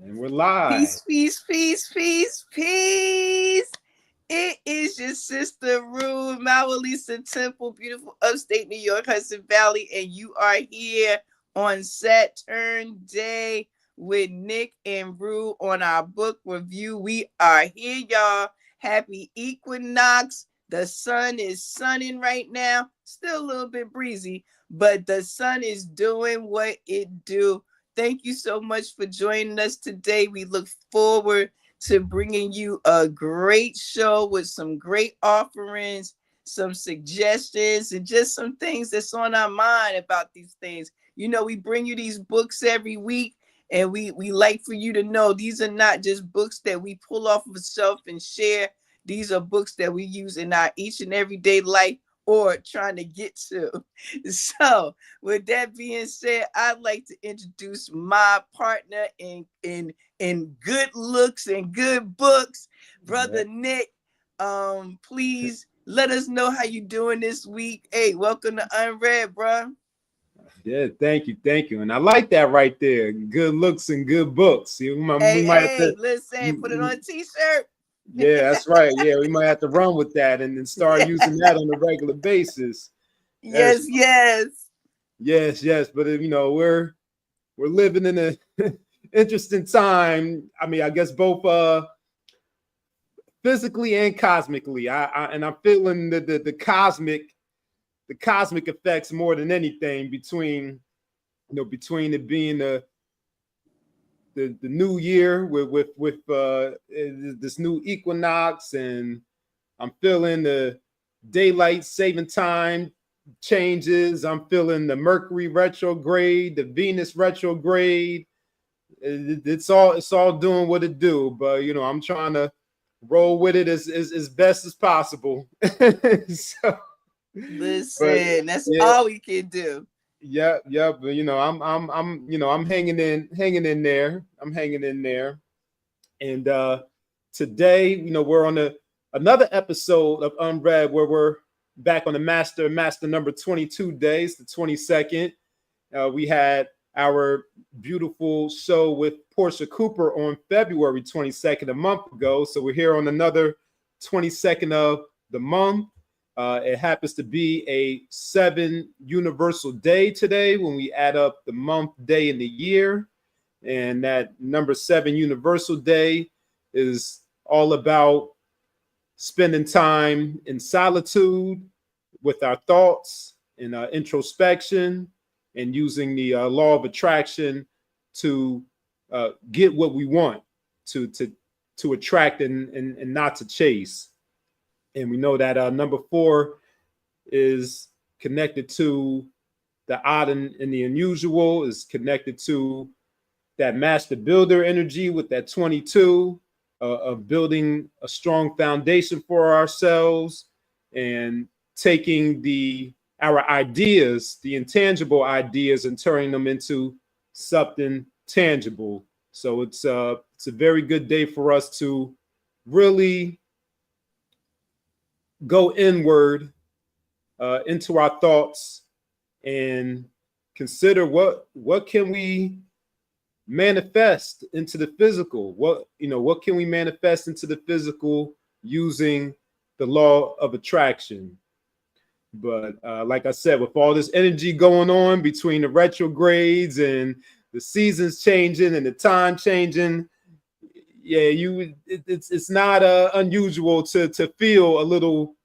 And we're live. Peace, peace, peace, peace, peace. It is your sister Roo, Lisa Temple, beautiful upstate New York, Hudson Valley, and you are here on Saturn Day with Nick and Roo on our book review. We are here, y'all. Happy equinox. The sun is sunning right now. Still a little bit breezy, but the sun is doing what it do. Thank you so much for joining us today. We look forward to bringing you a great show with some great offerings, some suggestions, and just some things that's on our mind about these things. You know, we bring you these books every week, and we like for you to know these are not just books that we pull off of a shelf and share. These are books that we use in our each and everyday life or trying to get to. So with that being said, I'd like to introduce my partner in good looks and good books, Brother Nick. Please let us know how you doing this week. Hey, welcome to UnRead, bro. Yeah, thank you. And I like that right there. Good looks and good books. We might have to listen, put it on a t-shirt. Yeah, that's right. Yeah, we might have to run with that and then start using that on a regular basis. Yes. But you know, we're living in a interesting time. I mean, I guess both physically and cosmically. I'm feeling the cosmic effects more than anything between it being the new year with this new equinox, and I'm feeling the daylight saving time changes. I'm feeling the Mercury retrograde, the Venus retrograde. It's all doing what it do, but you know, I'm trying to roll with it as best as possible. So, listen, that's all we can do. Yeah, but you know, I'm hanging in there. I'm hanging in there. And today, you know, we're on another episode of UnRead where we're back on the master number 22 days, the 22nd. We had our beautiful show with Portia Cooper on February 22nd, a month ago. So we're here on another 22nd of the month. It happens to be a 7 universal day today when we add up the month, day, and the year. And that number 7 universal day is all about spending time in solitude with our thoughts and introspection, and using the law of attraction to get what we want, to attract and not to chase. And we know that number 4 is connected to the odd and the unusual, is connected to that master builder energy with that 22 of building a strong foundation for ourselves and taking our ideas, the intangible ideas, and turning them into something tangible. So it's a very good day for us to really go inward into our thoughts and consider what can we manifest into the physical. What can we manifest into the physical using the law of attraction? But like I said, with all this energy going on between the retrogrades and the seasons changing and the time changing, it's not unusual to feel a little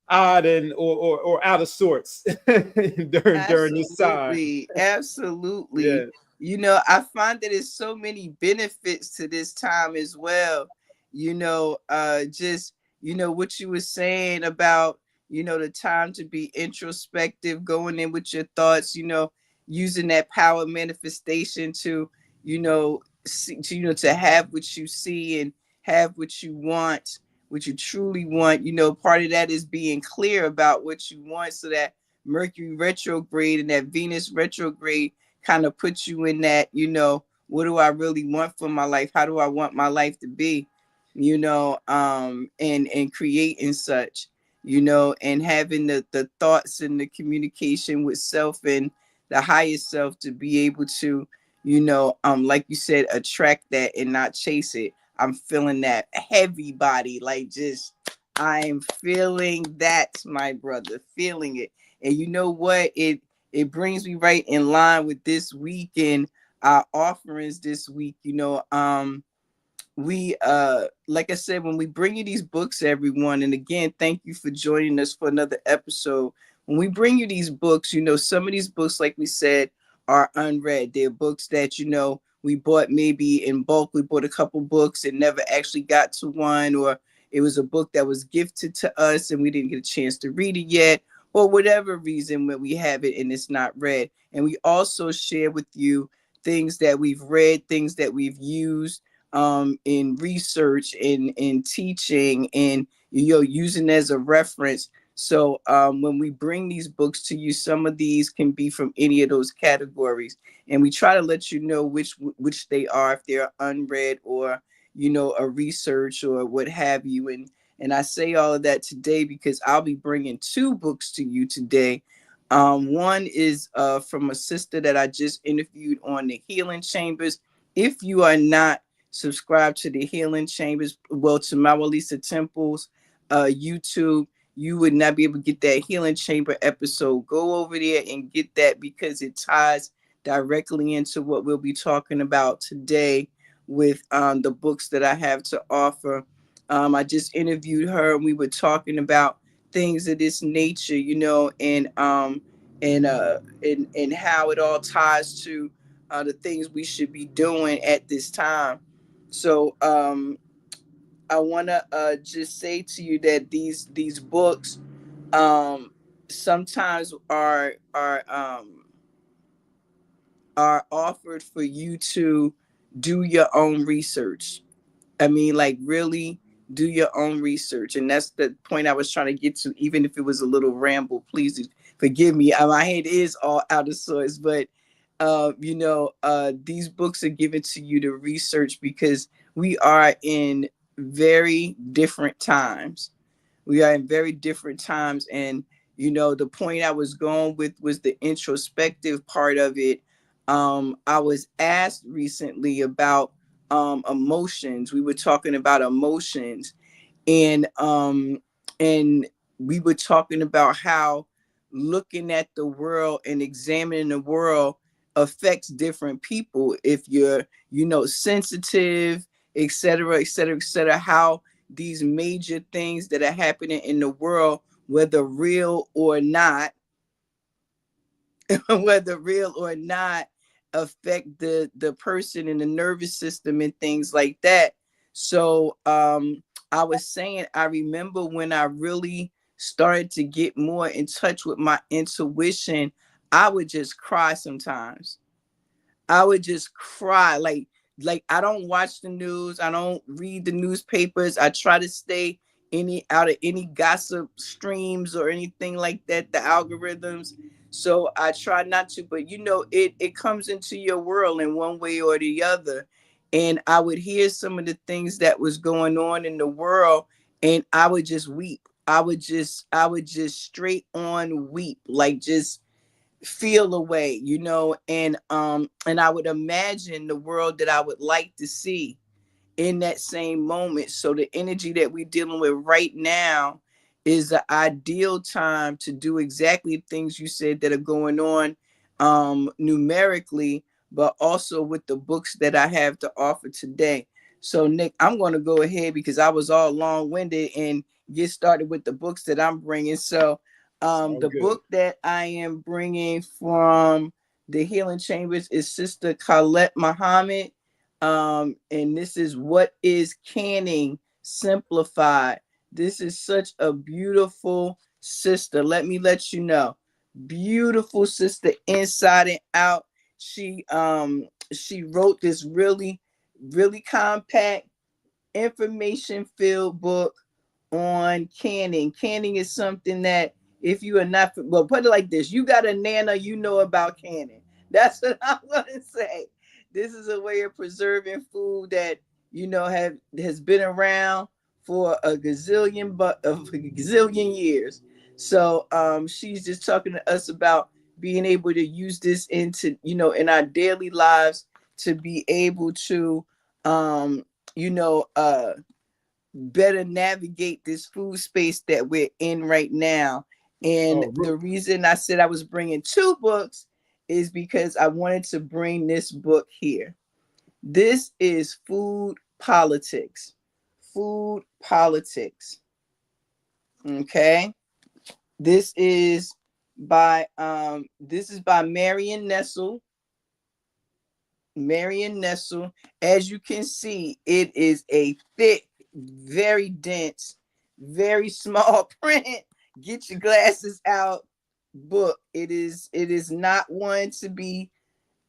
odd and or out of sorts during this time. Absolutely. Yeah. You know, I find that there's so many benefits to this time as well. You know, just what you were saying about the time to be introspective, going in with your thoughts. Using that power manifestation to to have what you see and have what you want, what you truly want. Part of that is being clear about what you want, so that Mercury retrograde and that Venus retrograde kind of puts you in that, what do I really want for my life? How do I want my life to be? And creating such, and having the thoughts and the communication with self and the highest self to be able to, like you said, attract that and not chase it. I'm feeling that heavy body, like just I'm feeling that, my brother, feeling it. And you know what? It brings me right in line with this week and our offerings this week. We like I said, when we bring you these books, everyone, and again, thank you for joining us for another episode. When we bring you these books, some of these books, like we said, are unread. They're books that we bought maybe in bulk. We bought a couple books and never actually got to one, or it was a book that was gifted to us and we didn't get a chance to read it yet, or whatever reason when we have it and it's not read. And we also share with you things that we've read, things that we've used in research, in teaching, and using as a reference. So when we bring these books to you, some of these can be from any of those categories, and we try to let you know which they are, if they're unread or a research or what have you. And I say all of that today because I'll be bringing two books to you today. One is from a sister that I just interviewed on the Healing Chambers. If you are not subscribe to the Healing Chambers, well, to Mawalisa Temple's YouTube, you would not be able to get that Healing Chamber episode. Go over there and get that because it ties directly into what we'll be talking about today with the books that I have to offer. I just interviewed her and we were talking about things of this nature, and how it all ties to the things we should be doing at this time. So I want to just say to you that these books sometimes are offered for you to do your own research. I mean, like, really do your own research. And that's the point I was trying to get to, even if it was a little ramble. Please forgive me. My head is all out of sorts, but these books are given to you to research because we are in very different times. We are in very different times. And, the point I was going with was the introspective part of it. I was asked recently about emotions. We were talking about emotions, and we were talking about how looking at the world and examining the world affects different people. If you're sensitive, etc., etc., etc., how these major things that are happening in the world, whether real or not, whether real or not, affect the person and the nervous system and things like that. So I was saying, I remember when I really started to get more in touch with my intuition, I would just cry sometimes. I would just cry. Like I don't watch the news. I don't read the newspapers. I try to stay out of any gossip streams or anything like that, the algorithms. So I try not to, but it comes into your world in one way or the other. And I would hear some of the things that was going on in the world and I would just weep. I would just straight on weep, like just feel away, and I would imagine the world that I would like to see in that same moment. So the energy that we're dealing with right now is the ideal time to do exactly things you said that are going on numerically, but also with the books that I have to offer today. So Nick, I'm going to go ahead because I was all long-winded and get started with the books that I'm bringing. So the Good. book that I am bringing from the Healing Chambers is Sister Colette Muhammad. And this is What is Canning Simplified. This is such a beautiful sister. Let me let you know. Beautiful sister inside and out. She wrote this really, really compact, information filled book on canning. Canning is something that if you are not, well, put it like this, you got a nana, you know about canning. That's what I'm going to say. This is a way of preserving food that, has been around for a gazillion years. So she's just talking to us about being able to use this in our daily lives to be able to, you know, better navigate this food space that we're in right now. And Oh, the reason I said I was bringing two books is because I wanted to bring this book here. This is Food Politics. Food Politics. Okay. This is by Marion Nestle. Marion Nestle. As you can see, it is a thick, very dense, very small print. Get your glasses out book. It is not one to be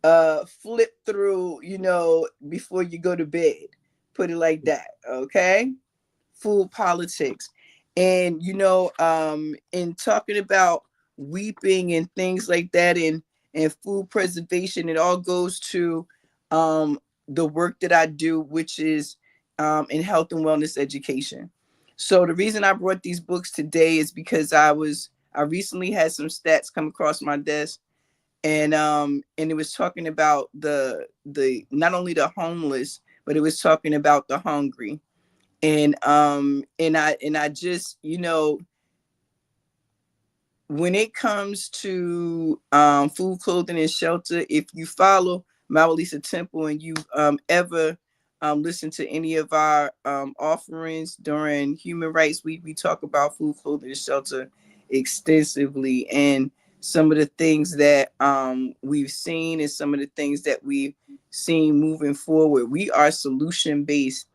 flipped through, you know, before you go to bed. Put it like that, okay? Food Politics. And you know, in talking about weeping and things like that, and food preservation, it all goes to the work that I do, which is in health and wellness education. So the reason I brought these books today is because I recently had some stats come across my desk, and it was talking about the not only the homeless, but it was talking about the hungry. And I just, you know, when it comes to food, clothing, and shelter, if you follow Mawalisa Temple and you've ever listened to any of our offerings during Human Rights Week, we talk about food, clothing, and shelter extensively, and some of the things that we've seen and some of the things that we've seen moving forward. We are solution based.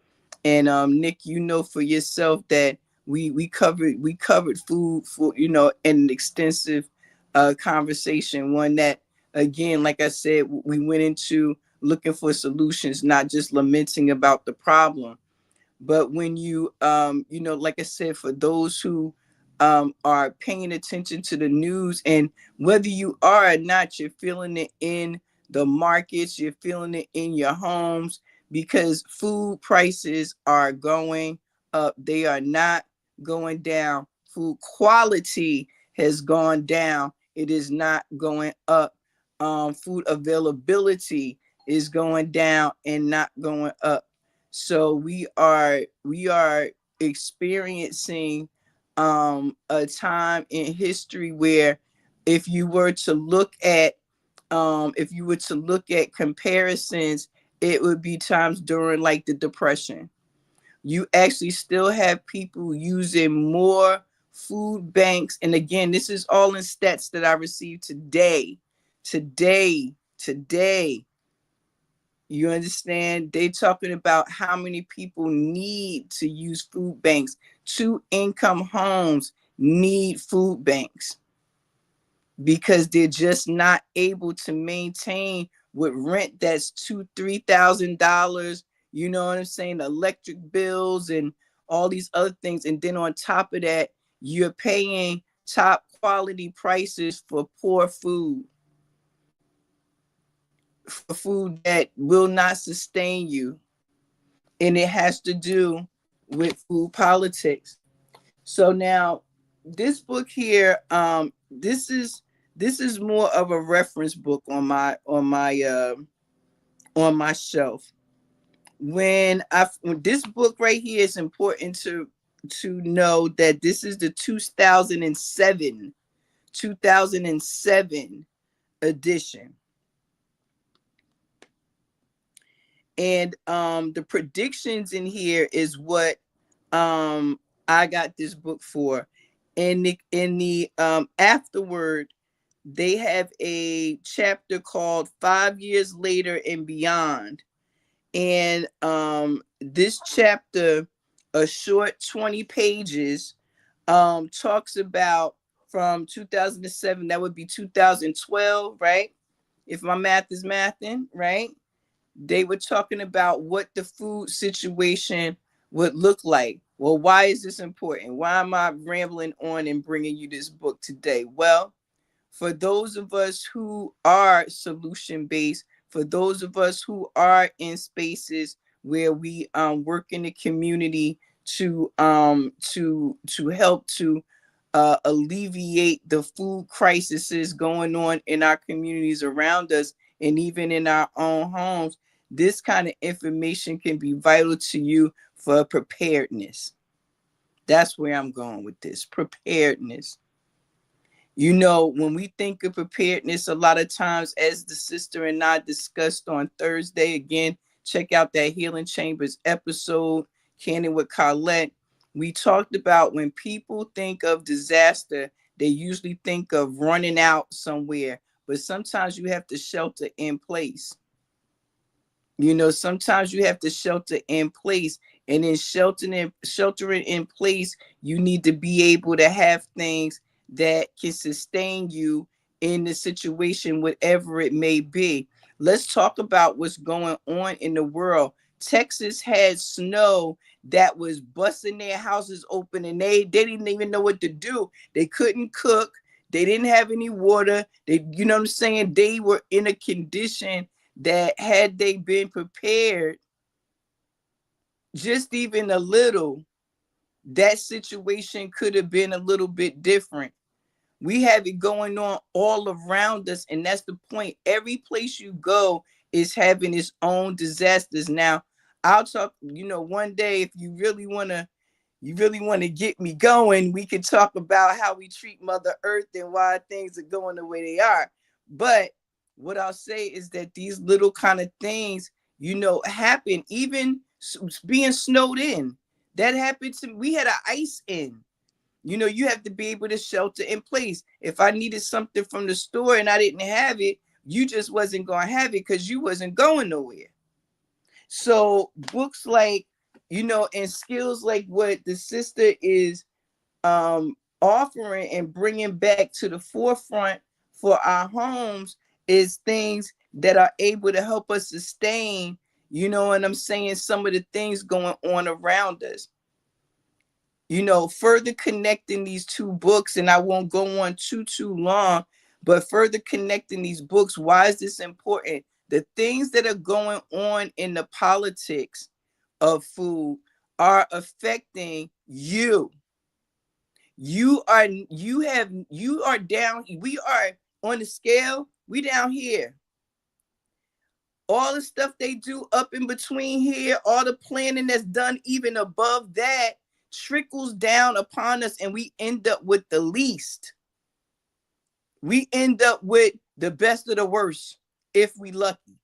And Nick, you know for yourself that we covered food for, you know, an extensive conversation. One that, again, like I said, we went into looking for solutions, not just lamenting about the problem. But when you know, like I said, for those who are paying attention to the news, and whether you are or not, you're feeling it in the markets, you're feeling it in your homes, because food prices are going up. They are not going down. Food quality has gone down. It is not going up. Food availability is going down and not going up. So we are experiencing a time in history where, if you were to look at comparisons, it would be times during like the Depression. You actually still have people using more food banks. And again, this is all in stats that I received today. Today. You understand? They talking about how many people need to use food banks. 2-income homes need food banks because they're just not able to maintain with rent that's $2,000-$3,000. You know what I'm saying? Electric bills and all these other things. And then on top of that, you're paying top quality prices for poor food, for food that will not sustain you. And it has to do with food politics. So now this book here, this is more of a reference book on my shelf. When this book right here is important to know that this is the 2007 edition. And the predictions in here is what I got this book for. And in the afterward, they have a chapter called 5 Years Later and Beyond. And this chapter, a short 20 pages, talks about from 2007, that would be 2012, right? If my math is mathing, right? They were talking about what the food situation would look like. Well, why is this important? Why am I rambling on and bringing you this book today? Well, for those of us who are solution based, for those of us who are in spaces where we work in the community to help to alleviate the food crises going on in our communities around us, and even in our own homes, this kind of information can be vital to you for preparedness. That's where I'm going with this, preparedness. You know, when we think of preparedness, a lot of times, as the sister and I discussed on Thursday, again, check out that Healing Chambers episode, Canning with Colette. We talked about when people think of disaster, they usually think of running out somewhere, but sometimes you have to shelter in place. You know, sometimes you have to shelter in place, and in sheltering in place, you need to be able to have things that can sustain you in the situation, whatever it may be. Let's talk about what's going on in the world. Texas had snow that was busting their houses open, and they didn't even know what to do. They couldn't cook. They didn't have any water. They, you know what I'm saying? They were in a condition that, had they been prepared just even a little, that situation could have been a little bit different. We have it going on all around us, and that's the point. Every place you go is having its own disasters. Now, I'll talk, you know, one day, if you really want to get me going, we could talk about how we treat Mother Earth and why things are going the way they are. But what I'll say is that these little kind of things, you know, happen. Even being snowed in, that happened to, we had an ice in. You know, you have to be able to shelter in place. If I needed something from the store and I didn't have it, you just wasn't going to have it because you wasn't going nowhere. So books like, you know, and skills like what the sister is offering and bringing back to the forefront for our homes is things that are able to help us sustain, you know what I'm saying, some of the things going on around us. You know, further connecting these two books, and I won't go on too long, but further connecting these books, why is this important? The things that are going on in the politics of food are affecting you. You are down, we are on the scale, we down here. All the stuff they do up in between here, all the planning that's done even above that, trickles down upon us, and we end up with the least. We end up with the best of the worst if we lucky.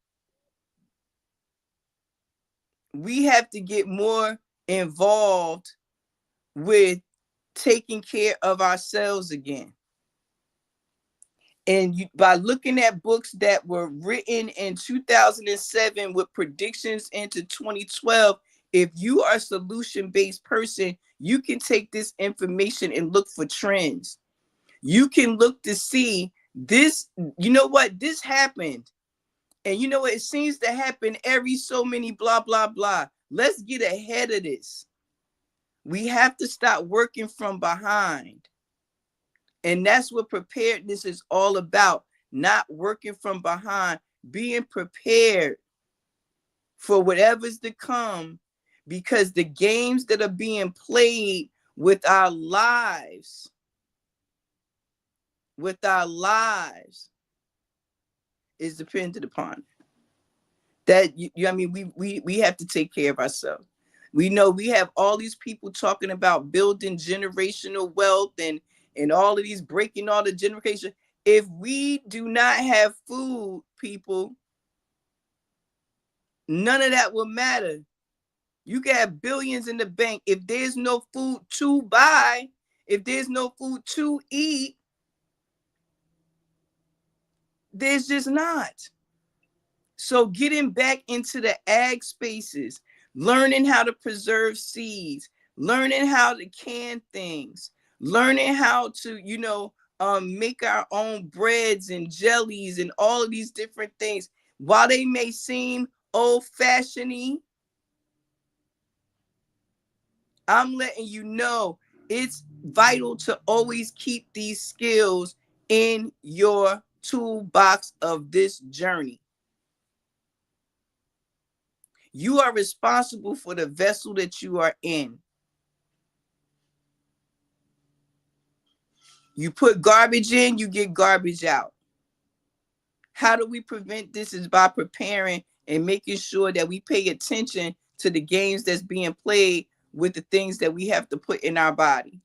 We have to get more involved with taking care of ourselves again. And by looking at books that were written in 2007 with predictions into 2012, if you are a solution-based person, you can take this information and look for trends. You can look to see this, you know what, this happened. And you know what, it seems to happen every so many blah, blah, blah. Let's get ahead of this. We have to stop working from behind. And that's what preparedness is all about. Not working from behind, being prepared for whatever's to come, because the games that are being played with our lives, is dependent upon that. I mean, we have to take care of ourselves. We know we have all these people talking about building generational wealth and all of these breaking all the generation. If we do not have food, people, none of that will matter. You can have billions in the bank. If there's no food to buy, if there's no food to eat, there's just not. So getting back into the ag spaces, learning how to preserve seeds, learning how to can things, learning how to, you know, make our own breads and jellies and all of these different things. While they may seem old-fashioned, I'm letting you know it's vital to always keep these skills in your toolbox of this journey. You are responsible for the vessel that you are in. You put garbage in, you get garbage out. how do we prevent this? Is by preparing and making sure that we pay attention to the games that's being played with the things that we have to put in our body.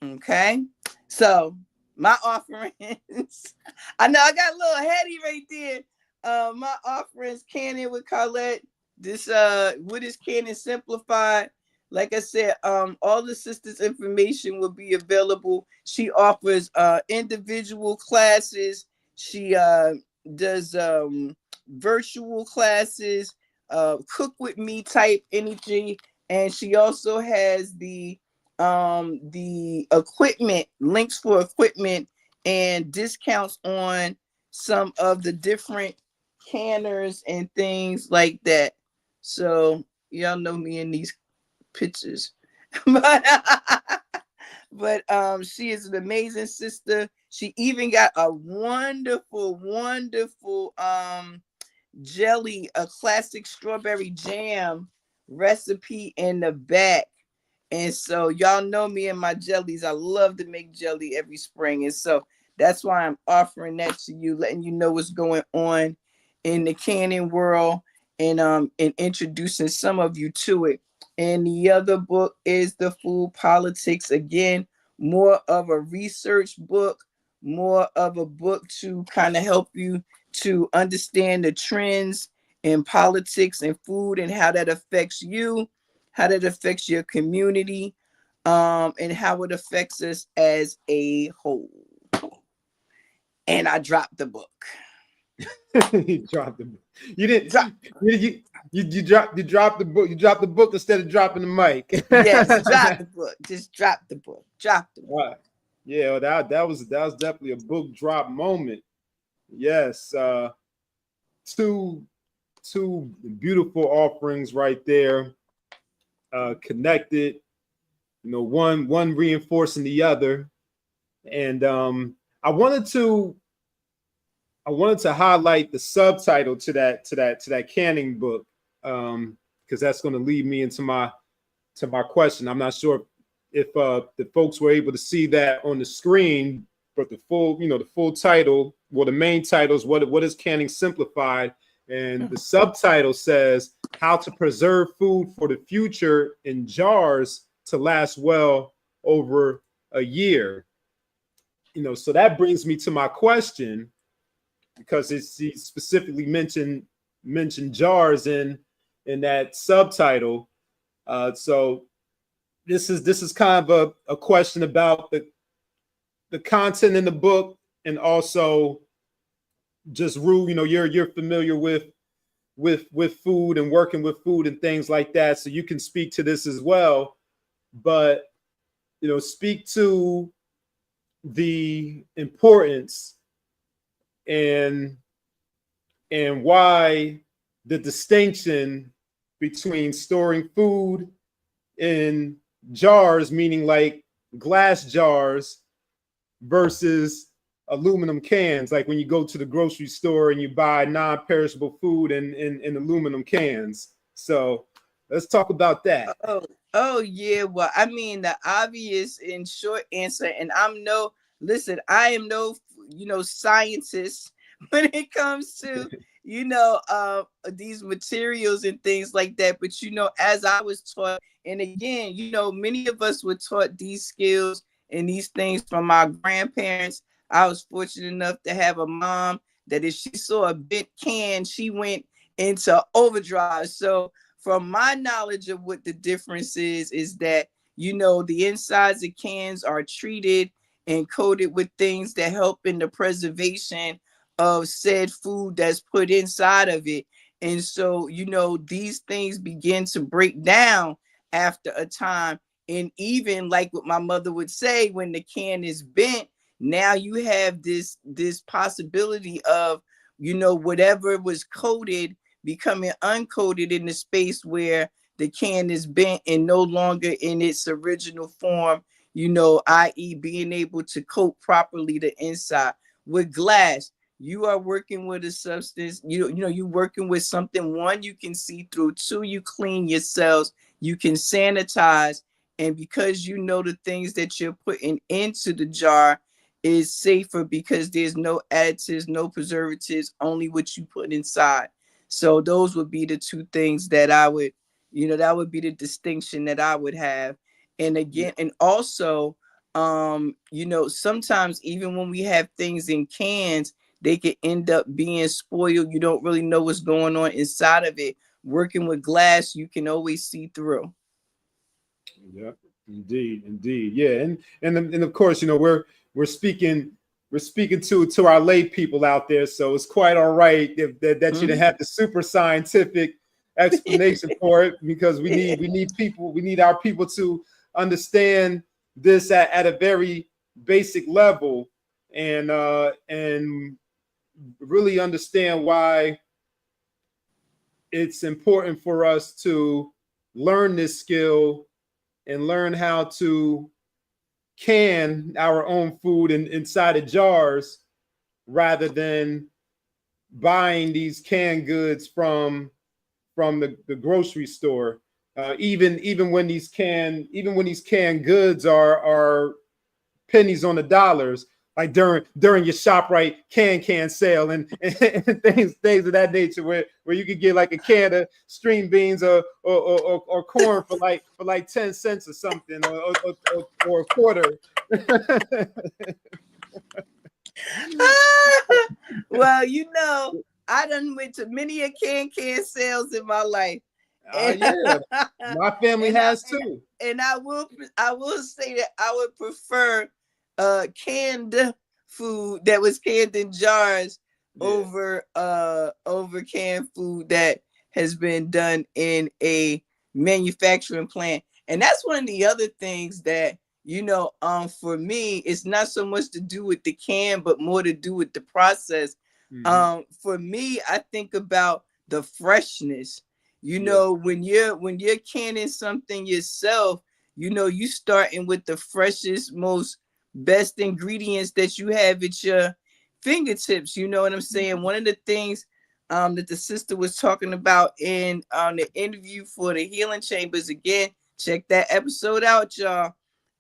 Okay, so my offerings, I know I got a little heady right there. My offerings, Canning with Colette. This what is Canning Simplified? Like I said, all the sisters' information will be available. She offers individual classes. She does virtual classes, cook with me type energy, and she also has the equipment, links for equipment and discounts on some of the different canners and things like that. So y'all know me in these pictures. but she is an amazing sister. She even got a wonderful jelly, a classic strawberry jam recipe in the back. And so y'all know me and my jellies. I love to make jelly every spring. And so that's why I'm offering that to you, letting you know what's going on in the canning world, and introducing some of you to it. And the other book is The Food Politics. Again, more of a research book, more of a book to kind of help you to understand the trends in politics and food and how that affects you, how that affects your community, and how it affects us as a whole. And I dropped the book. You dropped the book. You didn't. You dropped the book. You dropped the book instead of dropping the mic. Yes, drop the book. Just drop the book. Drop the book. Right. Yeah, well, that was definitely a book drop moment. Yes, two beautiful offerings right there, connected. You know, one reinforcing the other, and I wanted to highlight the subtitle to that canning book, because that's going to lead me into my question. I'm not sure if the folks were able to see that on the screen, but the full title, well, the main title is what is Canning Simplified, and the subtitle says How to Preserve Food for the Future in Jars to Last Well Over a Year. You know, so that brings me to my question, because he specifically mentioned jars in that subtitle. So this is kind of a question about the content in the book, and also just Roo, you know, you're familiar with food and working with food and things like that, so you can speak to this as well. But you know, speak to the importance and why the distinction between storing food in jars, meaning like glass jars, versus aluminum cans, like when you go to the grocery store and you buy non-perishable food in aluminum cans. So let's talk about that. Oh yeah. Well, I mean, the obvious and short answer, and I am no scientist when it comes to these materials and things like that. But as I was taught, and again, many of us were taught these skills and these things from our grandparents. I was fortunate enough to have a mom that if she saw a bent can, she went into overdrive. So from my knowledge of what the difference is that, the insides of cans are treated and coated with things that help in the preservation of said food that's put inside of it. And so, these things begin to break down after a time. And even like what my mother would say, when the can is bent, now you have this possibility of, whatever was coated becoming uncoated in the space where the can is bent and no longer in its original form, i.e. being able to coat properly the inside. With glass, you are working with a substance, you're working with something, one, you can see through, two, you clean your cells, you can sanitize, and because the things that you're putting into the jar is safer because there's no additives, no preservatives, only what you put inside. So those would be the two things that I would, that would be the distinction that I would have. And again, and also, sometimes even when we have things in cans, they could end up being spoiled. You don't really know what's going on inside of it. Working with glass, you can always see through. Yeah, indeed. Yeah, and of course, we're speaking to our lay people out there, so it's quite all right that you didn't have the super scientific explanation for it, because we need our people to understand this at a very basic level, and really understand why it's important for us to learn this skill and learn how to can our own food inside of jars, rather than buying these canned goods from the grocery store. Even when these canned goods are pennies on the dollars, like during your ShopRite can sale, and things of that nature, where you could get like a can of string beans or corn for like 10 cents or something, or a quarter. Well, I done went to many a can sales in my life. Yeah, my family has too. And I will say that I would prefer canned food that was canned in jars over canned food that has been done in a manufacturing plant. And that's one of the other things that, for me, it's not so much to do with the can, but more to do with the process. For me, I think about the freshness. When you're canning something yourself, you starting with the freshest, most best ingredients that you have at your fingertips. You know what I'm saying? One of the things that the sister was talking about in the interview for the Healing Chambers, again, check that episode out, y'all.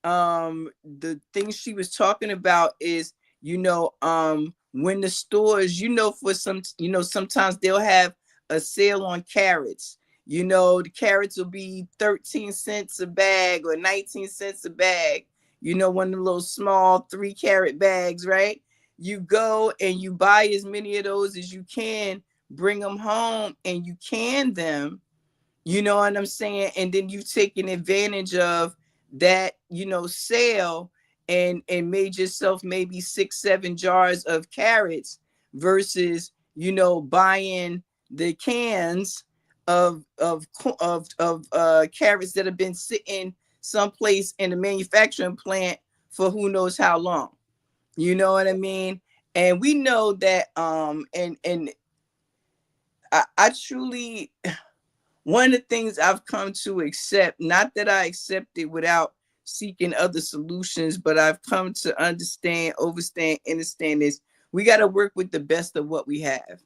The thing she was talking about is, when the stores, for sometimes they'll have a sale on carrots. The carrots will be 13 cents a bag or 19 cents a bag. One of the little small 3-carat bags, right? You go and you buy as many of those as you can, bring them home, and you can them. You know what I'm saying? And then you've taken advantage of that, sale, and made yourself maybe 6-7 jars of carrots versus, buying the cans of carrots that have been sitting someplace in the manufacturing plant for who knows how long. You know what I mean? And we know that and I truly, one of the things I've come to accept, not that I accept it without seeking other solutions, but I've come to understand is we got to work with the best of what we have.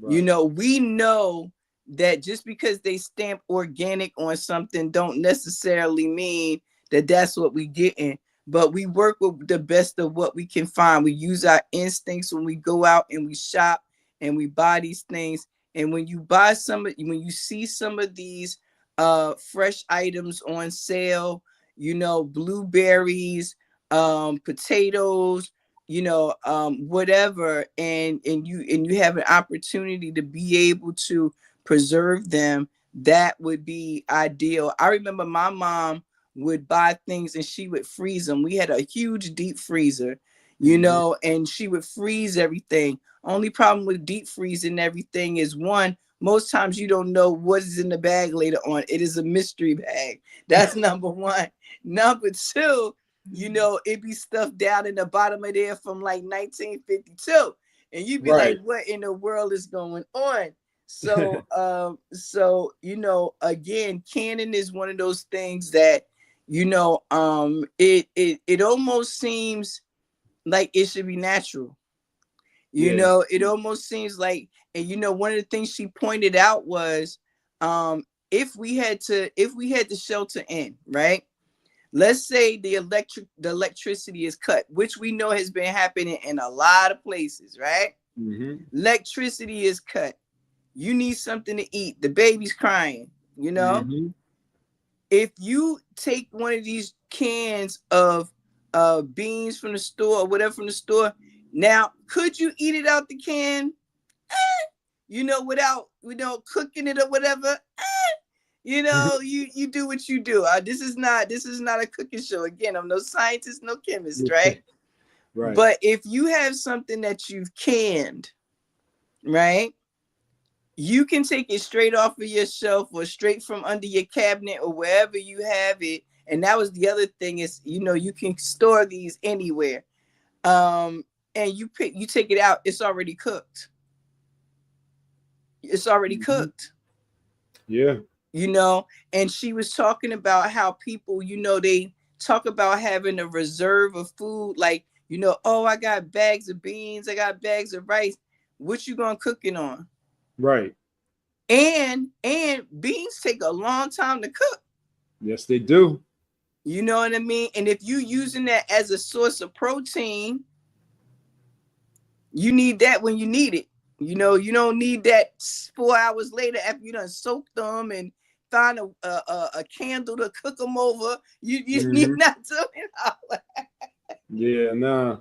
Right. We know that just because they stamp organic on something don't necessarily mean that that's what we getting, but we work with the best of what we can find. We use our instincts when we go out and we shop and we buy these things. And when you when you see some of these fresh items on sale, blueberries, potatoes, whatever, and you have an opportunity to be able to preserve them, that would be ideal. I remember my mom would buy things and she would freeze them. We had a huge deep freezer, and she would freeze everything. Only problem with deep freezing everything is, one, most times you don't know what is in the bag later on. It is a mystery bag. That's number one. Number two, it be stuff down in the bottom of there from like 1952. And you'd be like, what in the world is going on? So, again, canning is one of those things that, it almost seems like it should be natural. It almost seems like, and one of the things she pointed out was, if we had to shelter in, right? let's say the electricity is cut, which we know has been happening in a lot of places, right? Electricity is cut. You need something to eat. The baby's crying, you know? If you take one of these cans of beans from the store or whatever from the store, now, could you eat it out the can? You know, without cooking it or whatever? You know, you do what you do. This is not a cooking show. Again, I'm no scientist, no chemist, right? Right. But if you have something that you've canned, right? You can take it straight off of your shelf or straight from under your cabinet or wherever you have it. And that was the other thing is, you know, you can store these anywhere. And you take it out, it's already cooked. It's already cooked. Yeah. You know, and she was talking about how people, you know, they talk about having a reserve of food, like, you know, oh, I got bags of beans, I got bags of rice. What you gonna cook it on? Right. And beans take a long time to cook. Yes, they do. You know what I mean? And if you using that as a source of protein, you need that when you need it. You know, you don't need that 4 hours later after you done soaked them and find a candle to cook them over. You're not doing all that. Yeah, nah.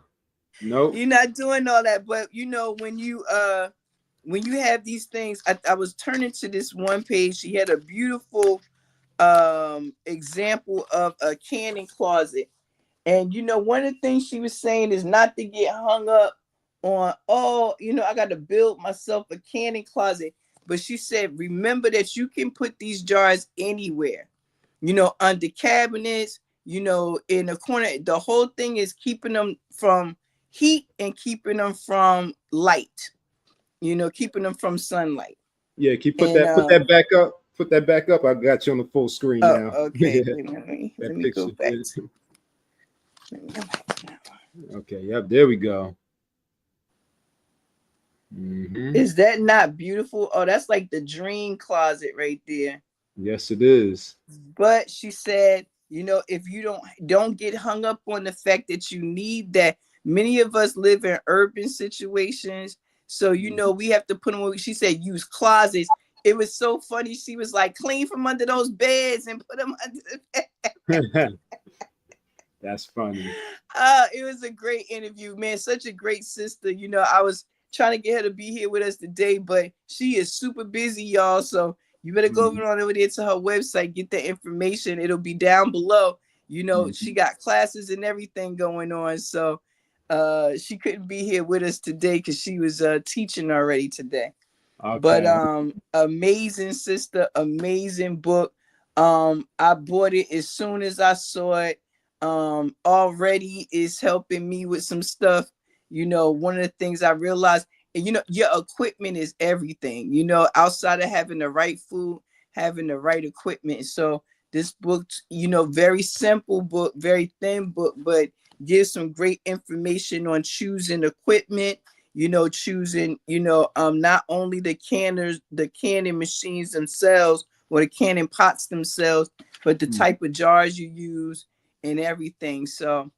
Nope. You're not doing all that. But you know, when you have these things, I was turning to this one page. She had a beautiful example of a canning closet. And you know, one of the things she was saying is not to get hung up on, oh, you know, I got to build myself a canning closet. But she said, remember that you can put these jars anywhere, you know, under cabinets, you know, in the corner. The whole thing is keeping them from heat and keeping them from light, you know, keeping them from sunlight. Yeah, put that back up. Put that back up. I got you on the full screen now. Okay. Let me go back. Okay, yep, there we go. Is that not beautiful? Oh, that's like the dream closet right there. Yes, it is. But she said, you know, if you don't get hung up on the fact that you need that. Many of us live in urban situations, so you know we have to put them. She said use closets. It was so funny. She was like, clean from under those beds and put them under the bed. That's funny. It was a great interview, man. Such a great sister. You know, I was trying to get her to be here with us today, but she is super busy, y'all. So you better go over there to her website, get the information. It'll be down below. You know, she got classes and everything going on. So she couldn't be here with us today because she was teaching already today. Okay. But amazing sister, amazing book. I bought it as soon as I saw it. Already is helping me with some stuff. You know, one of the things I realized, and you know, your equipment is everything, you know, outside of having the right food, having the right equipment. So this book, you know, very simple book, very thin book, but gives some great information on choosing equipment, you know, choosing, you know, not only the canning machines themselves or the canning pots themselves, but the type of jars you use and everything. So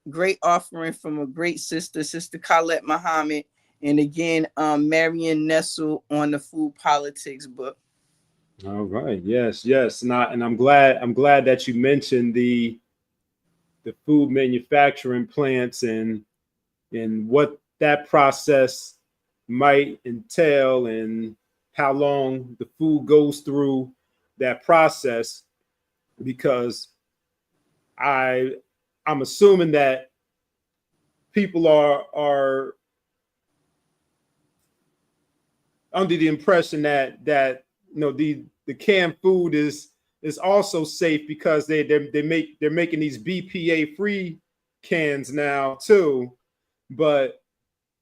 great offering from a great sister, Sister Colette Muhammad. And again, Marion Nestle on the food politics book. All right. Yes. And I'm glad that you mentioned the food manufacturing plants and what that process might entail and how long the food goes through that process, because I'm assuming that people are under the impression that you know the canned food is also safe because they're making these BPA free cans now too, but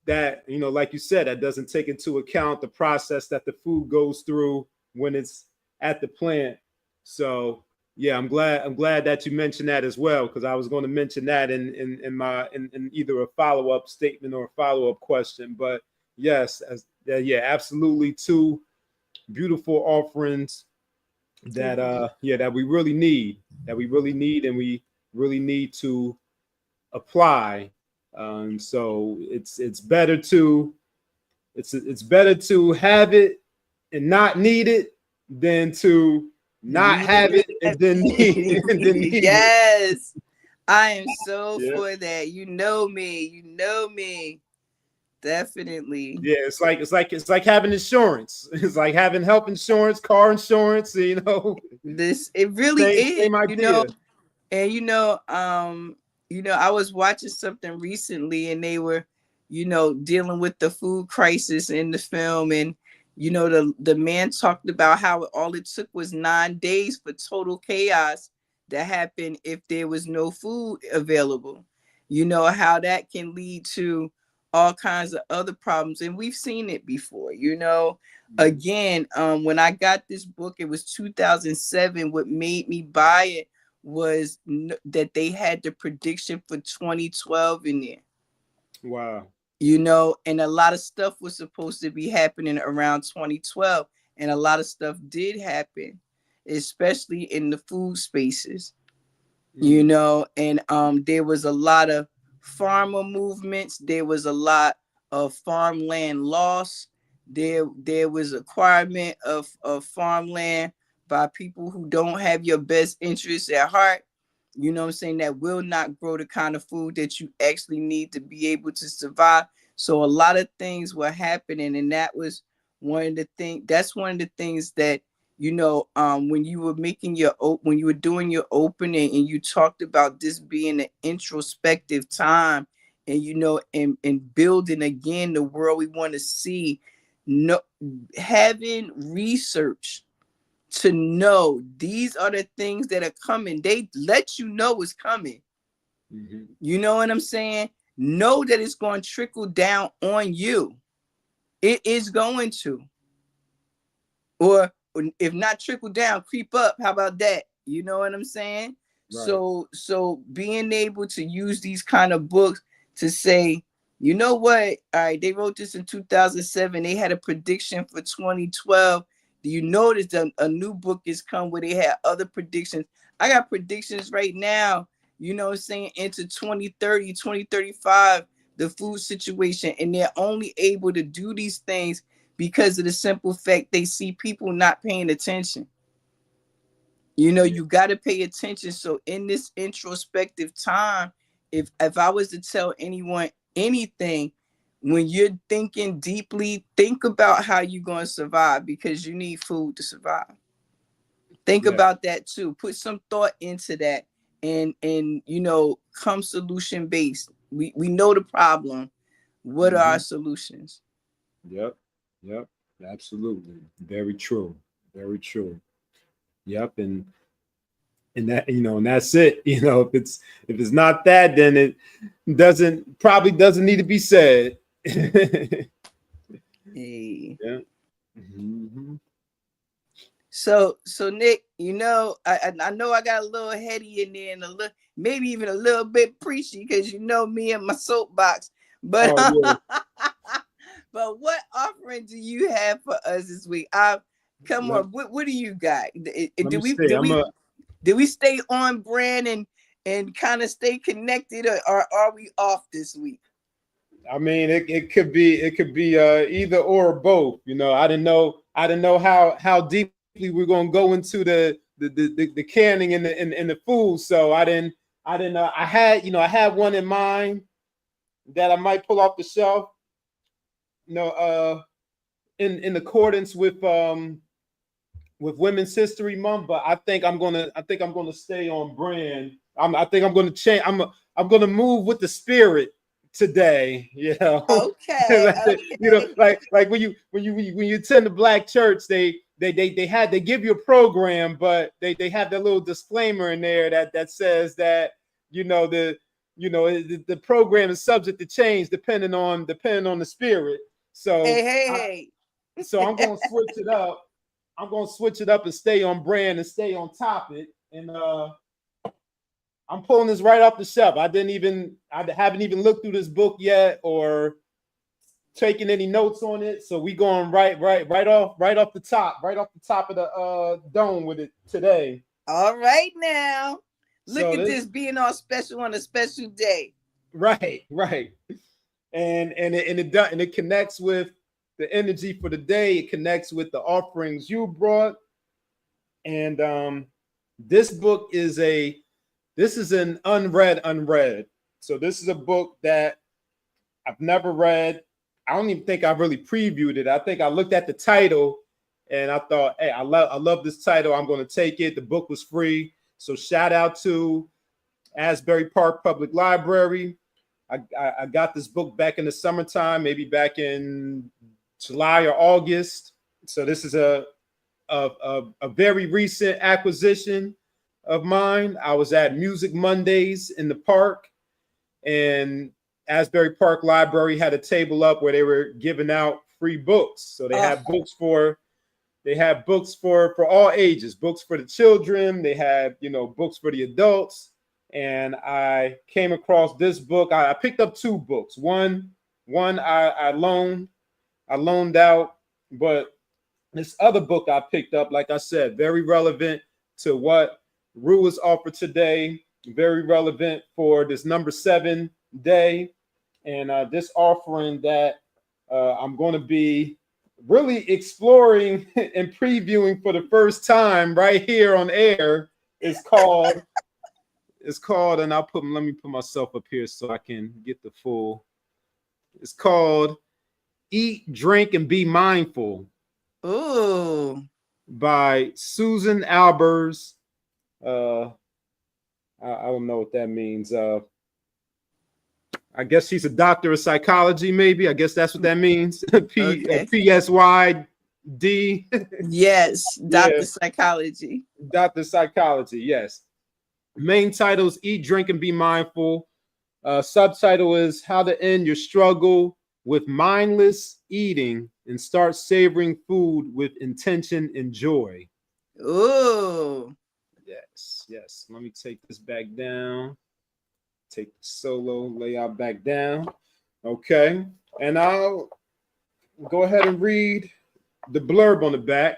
that, you know, like you said, that doesn't take into account the process that the food goes through when it's at the plant. So yeah, I'm glad that you mentioned that as well, because I was going to mention that in either a follow-up statement or a follow-up question. But yes, absolutely, two beautiful offerings that that we really need, and really need to apply. So it's better to have it and not need it than to not have it and then need it. Yes, I am so Yeah. for that. You know me. Definitely. Yeah, it's like having insurance. It's like having health insurance, car insurance. It really is. Same idea. And I was watching something recently, and they were, dealing with the food crisis in the film, and the man talked about how all it took was 9 days for total chaos to happen if there was no food available. How that can lead to all kinds of other problems, and we've seen it before. Again, when I got this book, it was 2007. What made me buy it was that they had the prediction for 2012 in there. Wow. And a lot of stuff was supposed to be happening around 2012, and a lot of stuff did happen, especially in the food spaces. And there was a lot of farmer movements. There was a lot of farmland loss. There was acquirement of farmland by people who don't have your best interests at heart. That will not grow the kind of food that you actually need to be able to survive. So a lot of things were happening, and that was one of the things. That's one of the things that when you were when you were doing your opening, and you talked about this being an introspective time, and and building again the world we want to see. Having research to know these are the things that are coming. They let you know it's coming. Mm-hmm. You know what I'm saying? Know that it's going to trickle down on you. It is going to. Or if not trickle down, creep up. How about that? You know what I'm saying? Right. So being able to use these kind of books to say, you know what? All right, they wrote this in 2007. They had a prediction for 2012. Do you notice that a new book has come where they had other predictions? I got predictions right now, saying into 2030, 2035, the food situation. And they're only able to do these things because of the simple fact they see people not paying attention. You got to pay attention. So in this introspective time, if I was to tell anyone anything, when you're thinking deeply, think about how you're going to survive, because you need food to survive. Think about that too. Put some thought into that, and come solution based. We know the problem. What are our solutions? Yep. Absolutely. Very true. Yep. And that, and that's it. If it's not that, then it probably doesn't need to be said. Hey. Yeah. Mm-hmm. So Nick, I know I got a little heady in there, and maybe even a little bit preachy, because me and my soapbox. But but what offering do you have for us this week? Come on, what do you got? Did we stay on brand and kind of stay connected, or are we off this week? I mean, it could be either or both. I didn't know how deeply we're gonna go into the canning and the food. So I didn't I had one in mind that I might pull off the shelf. In accordance with Women's History Month, but I think I'm gonna stay on brand. I think I'm gonna change. I'm gonna move with the spirit today. Okay. Like when you attend the Black church, they give you a program, but they have that little disclaimer in there that says that the program is subject to change depending on the spirit. So so I'm gonna switch it up. I'm gonna switch it up and stay on brand and stay on topic. And I'm pulling this right off the shelf. I haven't even looked through this book yet or taking any notes on it. So we going right off the top of the dome with it today. All right, now Look at this being all special on a special day. Right. And it connects with the energy for the day. It connects with the offerings you brought. And this book is an unread. So this is a book that I've never read. I don't even think I really previewed it. I think I looked at the title and I thought, hey, I love this title. I'm going to take it. The book was free. So shout out to Asbury Park Public Library. I got this book back in the summertime, maybe back in July or August. So this is a very recent acquisition of mine. I was at Music Mondays in the park, and Asbury Park Library had a table up where they were giving out free books. So they had books for all ages, books for the children. They had, books for the adults. And I came across this book. I picked up two books. One I loaned out, but this other book I picked up, like I said, very relevant to what Roo is offered today, very relevant for this number 7 day. And this offering that I'm going to be really exploring and previewing for the first time right here on air is called, and let me put myself up here so I can get the full. It's called Eat, Drink, and Be Mindful. Ooh. By Susan Albers. I don't know what that means. I guess she's a doctor of psychology, maybe. I guess that's what that means. Psy.D. Yes, Dr. Psychology. Dr. Psychology, yes. Main title is Eat, Drink, and Be Mindful. Subtitle is How to End Your Struggle with Mindless Eating and Start Savoring Food with Intention and Joy. Ooh. Yes. Let me take this back down. Take the solo layout back down. Okay. And I'll go ahead and read the blurb on the back.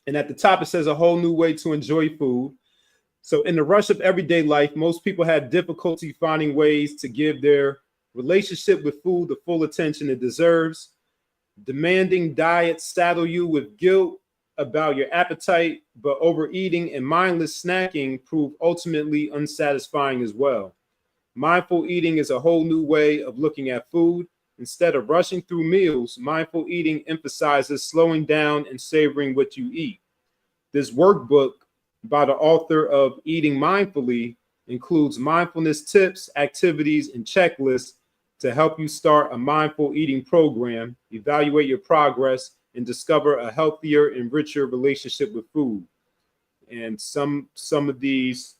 And at the top, it says a whole new way to enjoy food. So in the rush of everyday life, most people have difficulty finding ways to give their relationship with food the full attention it deserves. Demanding diets saddle you with guilt about your appetite, but overeating and mindless snacking prove ultimately unsatisfying as well. Mindful eating is a whole new way of looking at food. Instead of rushing through meals, mindful eating emphasizes slowing down and savoring what you eat. This workbook by the author of Eating Mindfully includes mindfulness tips, activities, and checklists to help you start a mindful eating program, evaluate your progress, and discover a healthier and richer relationship with food. And some of these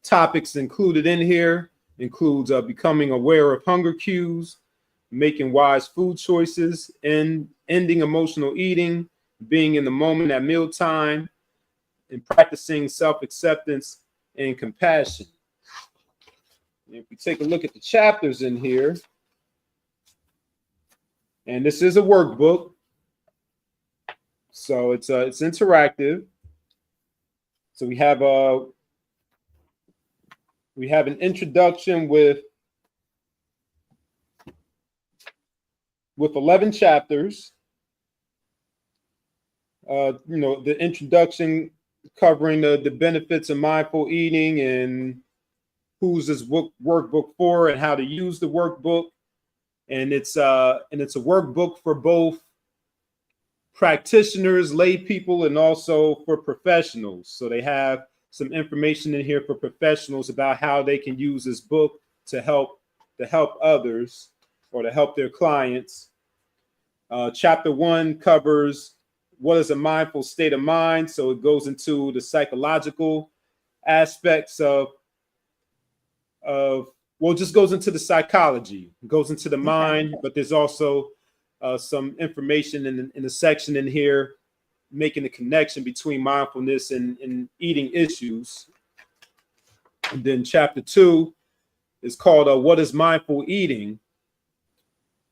topics included in here includes becoming aware of hunger cues, making wise food choices, and ending emotional eating, being in the moment at mealtime, and practicing self-acceptance and compassion. If we take a look at the chapters in here, and this is a workbook, so it's interactive. So we have an introduction with 11 chapters. The introduction covering the benefits of mindful eating and who's this workbook for and how to use the workbook. And it's a workbook for both practitioners, lay people, and also for professionals. So they have some information in here for professionals about how they can use this book to help others or to help their clients. Chapter 1 covers what is a mindful state of mind. So it goes into the psychological aspects just goes into the psychology, goes into the mind, but there's also some information in the section in here making the connection between mindfulness and eating issues. And then chapter 2 is called What is Mindful Eating?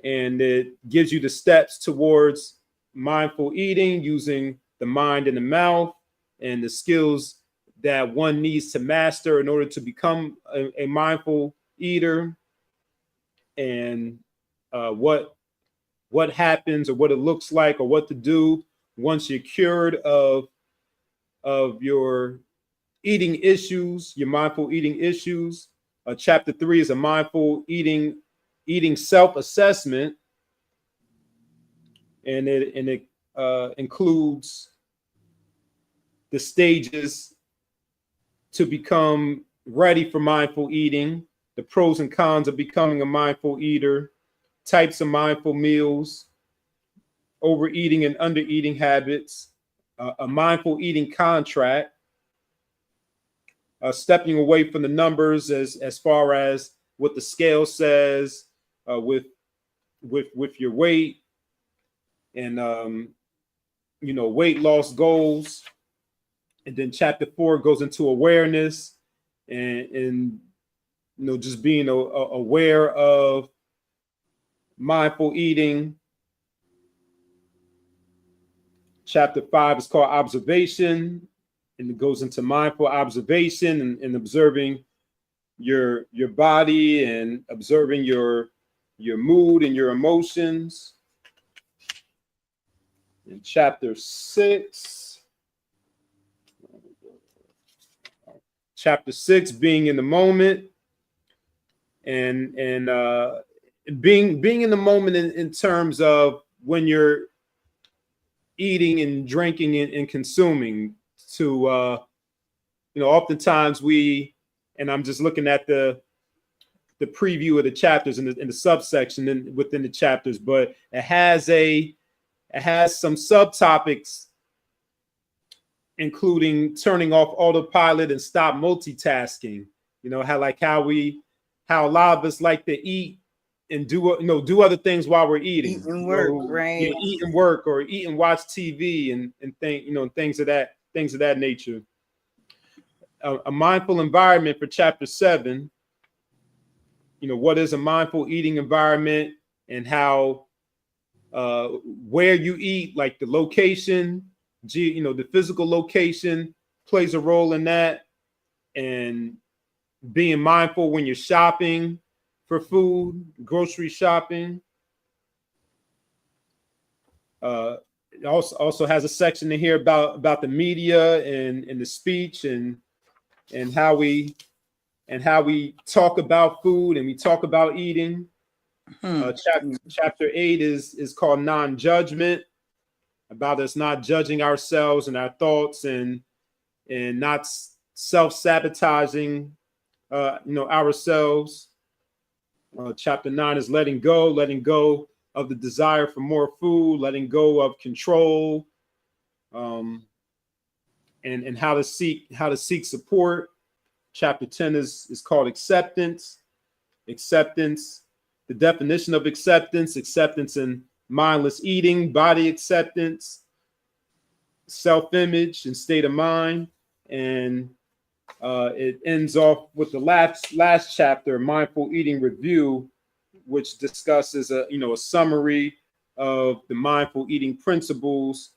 And it gives you the steps towards mindful eating using the mind and the mouth and the skills that one needs to master in order to become a mindful eater, and what happens, or what it looks like, or what to do once you're cured of your eating issues, your mindful eating issues. Chapter 3 is a mindful eating self-assessment, and it includes the stages to become ready for mindful eating, the pros and cons of becoming a mindful eater, types of mindful meals, overeating and undereating habits, a mindful eating contract, stepping away from the numbers as far as what the scale says, with your weight, and weight loss goals. And then chapter 4 goes into awareness, and just being aware of mindful eating. Chapter 5 is called observation, and it goes into mindful observation and observing your body, and observing your mood and your emotions. In chapter 6, being in the moment, and being in the moment in terms of when you're eating and drinking and consuming. To oftentimes and I'm just looking at the preview of the chapters in the subsection within the chapters, but it has some subtopics, including turning off autopilot and stop multitasking. How a lot of us like to eat and do other things while we're eating. Eat and work, right? Eat and work, or eat and watch TV, and things of that nature. A mindful environment for chapter 7. What is a mindful eating environment, and how where you eat, like the location, the physical location plays a role in that, and being mindful when you're shopping for food, grocery shopping. It also has a section in here about the media and the speech, and how we talk about food, and we talk about eating. Chapter 8 is called non-judgment, about us not judging ourselves and our thoughts, and not self-sabotaging ourselves. Chapter 9 is letting go of the desire for more food, letting go of control, and how to seek support. Chapter 10 is called acceptance. The definition of acceptance in mindless eating, body acceptance, self-image, and state of mind. And it ends off with the last chapter, mindful eating review, which discusses a summary of the mindful eating principles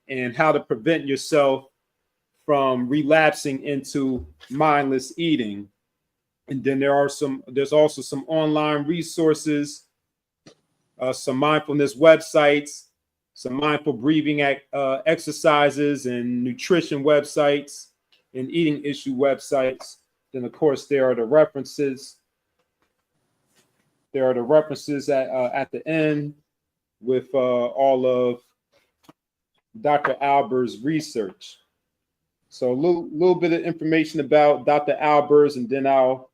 and how to prevent yourself from relapsing into mindless eating. And then there's also some online resources, some mindfulness websites, some mindful breathing exercises, and nutrition websites, and eating issue websites. Then, of course, there are the references. There are the references at the end with all of Dr. Albers' research. So a little bit of information about Dr. Albers, and then I'll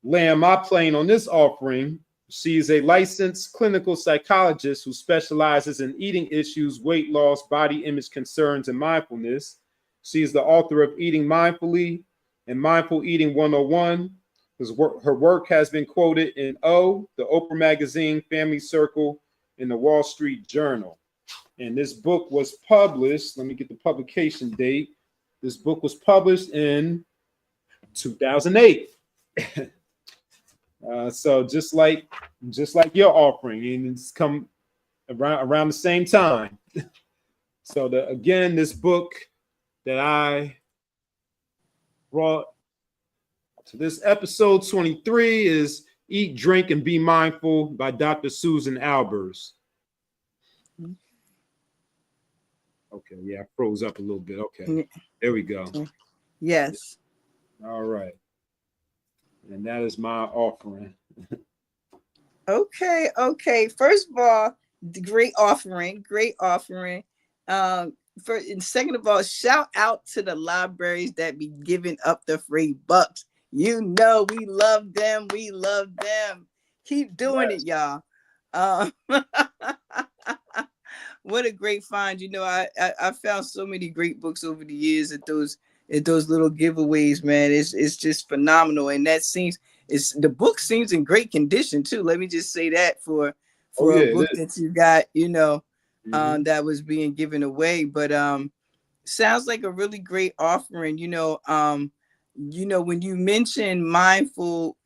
land my plane on this offering. She is a licensed clinical psychologist who specializes in eating issues, weight loss, body image concerns, and mindfulness. She is the author of Eating Mindfully and Mindful Eating 101. Her work has been quoted in the Oprah Magazine, Family Circle, and the Wall Street Journal. And this book was published, let me get the publication date. This book was published in 2008. So just like your offering, and it's come around the same time. So again, this book that I brought to this episode 23 is Eat, Drink, and Be Mindful by Dr. Susan Albers. Okay, yeah, I froze up a little bit. Okay, there we go. Yes. All right. And that is my offering. Okay. First of all, great offering. And second of all, shout out to the libraries that be giving up the free bucks. You know, we love them. Keep doing it, y'all. What a great find. You know, I found so many great books over the years at those little giveaways, man. It's just phenomenal. And that the book seems in great condition too. Let me just say that for a book that you got, that was being given away. But sounds like a really great offering. When you mentioned mindful,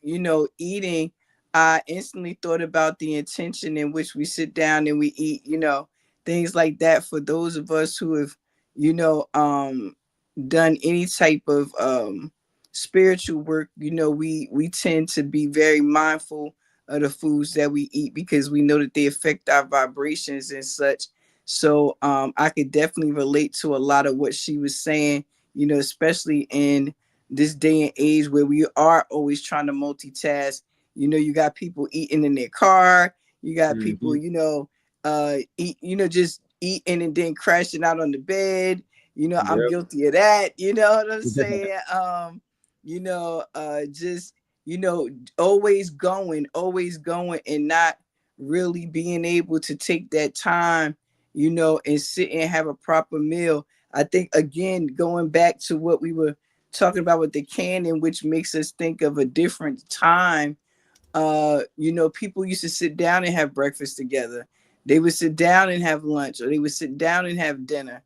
eating, I instantly thought about the intention in which we sit down and we eat, things like that. For those of us who have, done any type of spiritual work, we tend to be very mindful of the foods that we eat because we know that they affect our vibrations and such. So I could definitely relate to a lot of what she was saying, especially in this day and age where we are always trying to multitask. You got people eating in their car, you got people, just eating and then crashing out on the bed. I'm guilty of that. You know what I'm saying? Just, always going and not really being able to take that time, and sit and have a proper meal. I think, again, going back to what we were talking about with the canon, which makes us think of a different time. People used to sit down and have breakfast together. They would sit down and have lunch, or they would sit down and have dinner.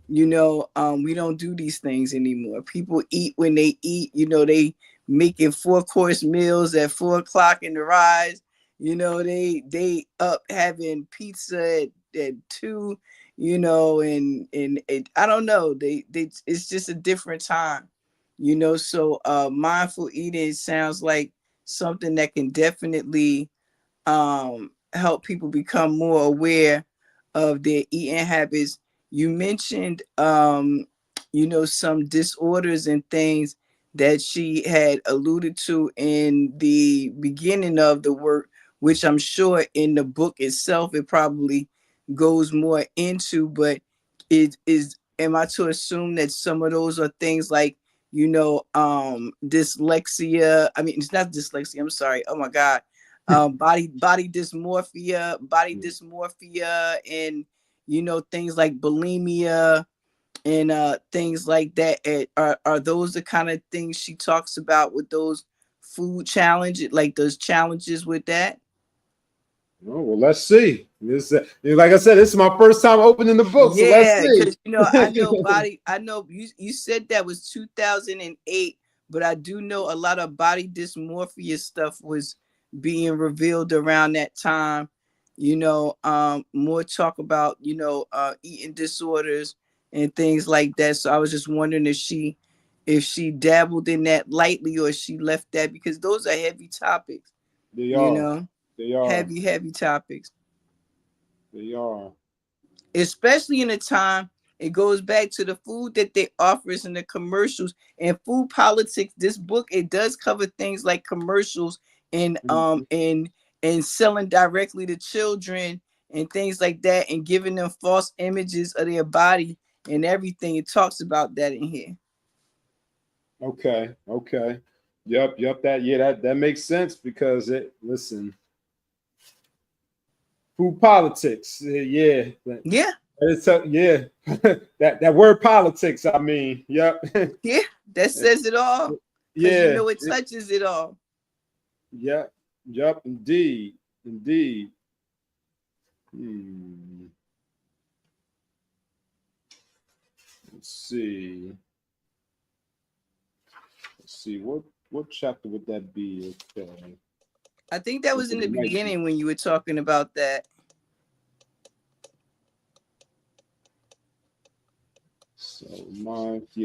We don't do these things anymore. People eat when they eat. They making 4-course meals at 4:00 in the rise. They up having pizza at 2. And I don't know. They it's just a different time. So mindful eating sounds like something that can definitely help people become more aware of their eating habits. You mentioned some disorders and things that she had alluded to in the beginning of the work, which I'm sure in the book itself it probably goes more into. But am I to assume that some of those are things like dyslexia? I mean, it's not dyslexia, I'm sorry, oh my god. Body dysmorphia, and things like bulimia and things like that. Are those the kind of things she talks about with those food challenges, like those challenges with that? Oh, well, let's see. This, like I said, this is my first time opening the book, so let's see. Because I know you said that was 2008, but I do know a lot of body dysmorphia stuff was being revealed around that time. More talk about eating disorders and things like that. So I was just wondering if she dabbled in that lightly, or she left that, because those are heavy topics. They are. Heavy topics. They are. Especially in a time, it goes back to the food that they offer us in the commercials and food politics. This book, it does cover things like commercials and and selling directly to children and things like that, and giving them false images of their body and everything. It talks about that in here. Okay. Yep. That makes sense, because listen, food politics. Yeah. It's that word politics. I mean, yep. Yeah, that says it all. Yeah, it touches it all. Yep. Indeed. Let's see. What chapter would that be? Okay. I think that was in the beginning when you were talking about that. So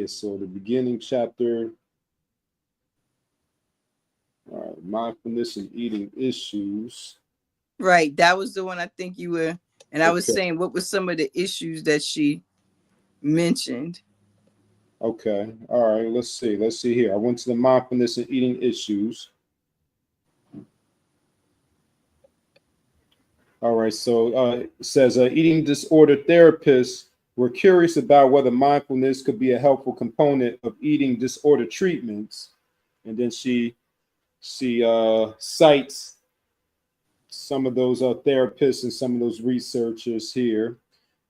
so the beginning chapter, Mindfulness and eating issues. Right. That was the one I think you were. And I was Okay. saying, what were some of the issues that she mentioned? Okay. All right. Let's see. Let's see here. I went to the mindfulness and eating issues. All right. So it says eating disorder therapists were curious about whether mindfulness could be a helpful component of eating disorder treatments. And then she cites some of those therapists and some of those researchers here.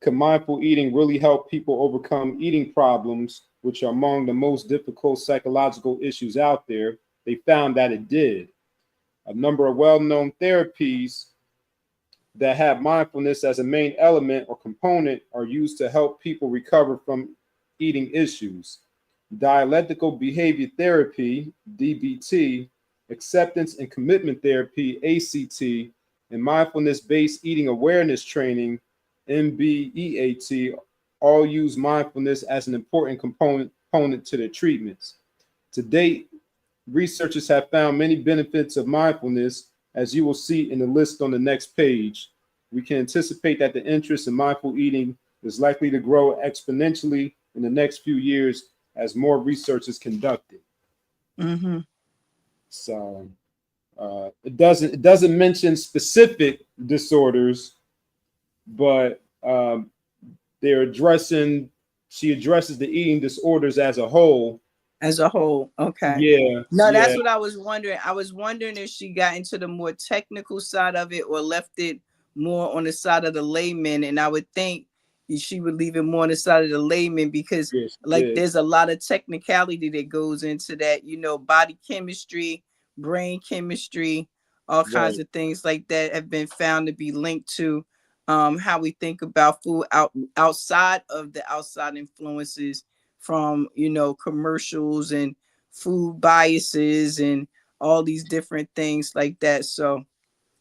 Could mindful eating really help people overcome eating problems, which are among the most difficult psychological issues out there? They found that it did. A number of well-known therapies that have mindfulness as a main element or component are used to help people recover from eating issues. Dialectical behavior therapy, DBT, acceptance and commitment therapy, ACT, and mindfulness-based eating awareness training, MBEAT, all use mindfulness as an important component to their treatments. To date, researchers have found many benefits of mindfulness, as you will see in the list on the next page. We can anticipate that the interest in mindful eating is likely to grow exponentially in the next few years as more research is conducted. Mm-hmm. So it doesn't mention specific disorders, but they're addressing. She addresses the eating disorders as a whole. As a whole, okay. Yeah. No, yeah. that's what I was wondering. I was wondering if she got into the more technical side of it or left it more on the side of the layman. And I would think she would leave it more on the side of the layman because Yes, there's a lot of technicality that goes into that, body chemistry, brain chemistry, all kinds right. of things like that have been found to be linked to how we think about food outside of the outside influences from commercials and food biases and all these different things like that. So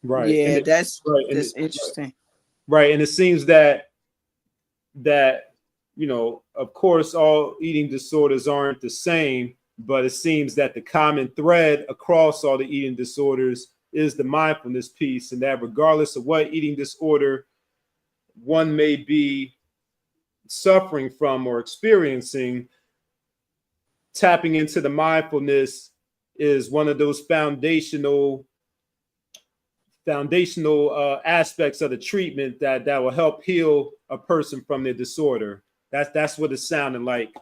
Right. yeah, that's right. interesting. Right. And it seems that of course all eating disorders aren't the same, but it seems that the common thread across all the eating disorders is the mindfulness piece, and that regardless of what eating disorder one may be suffering from or experiencing, tapping into the mindfulness is one of those foundational aspects of the treatment that will help heal a person from their disorder. That's what it's sounding like,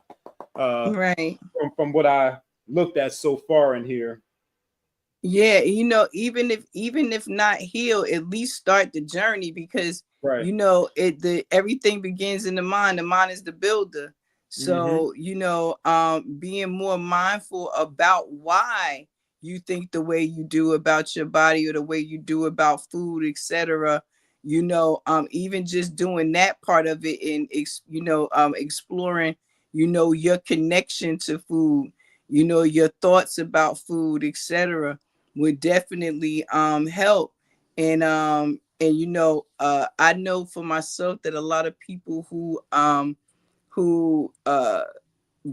right? From what I looked at so far in here. Yeah, even if not heal, at least start the journey because right. Everything begins in the mind. The mind is the builder. So being more mindful about why you think the way you do about your body or the way you do about food, etc. Even just doing that part of it and exploring your connection to food, your thoughts about food, etc. would definitely help. And I know for myself that a lot of people who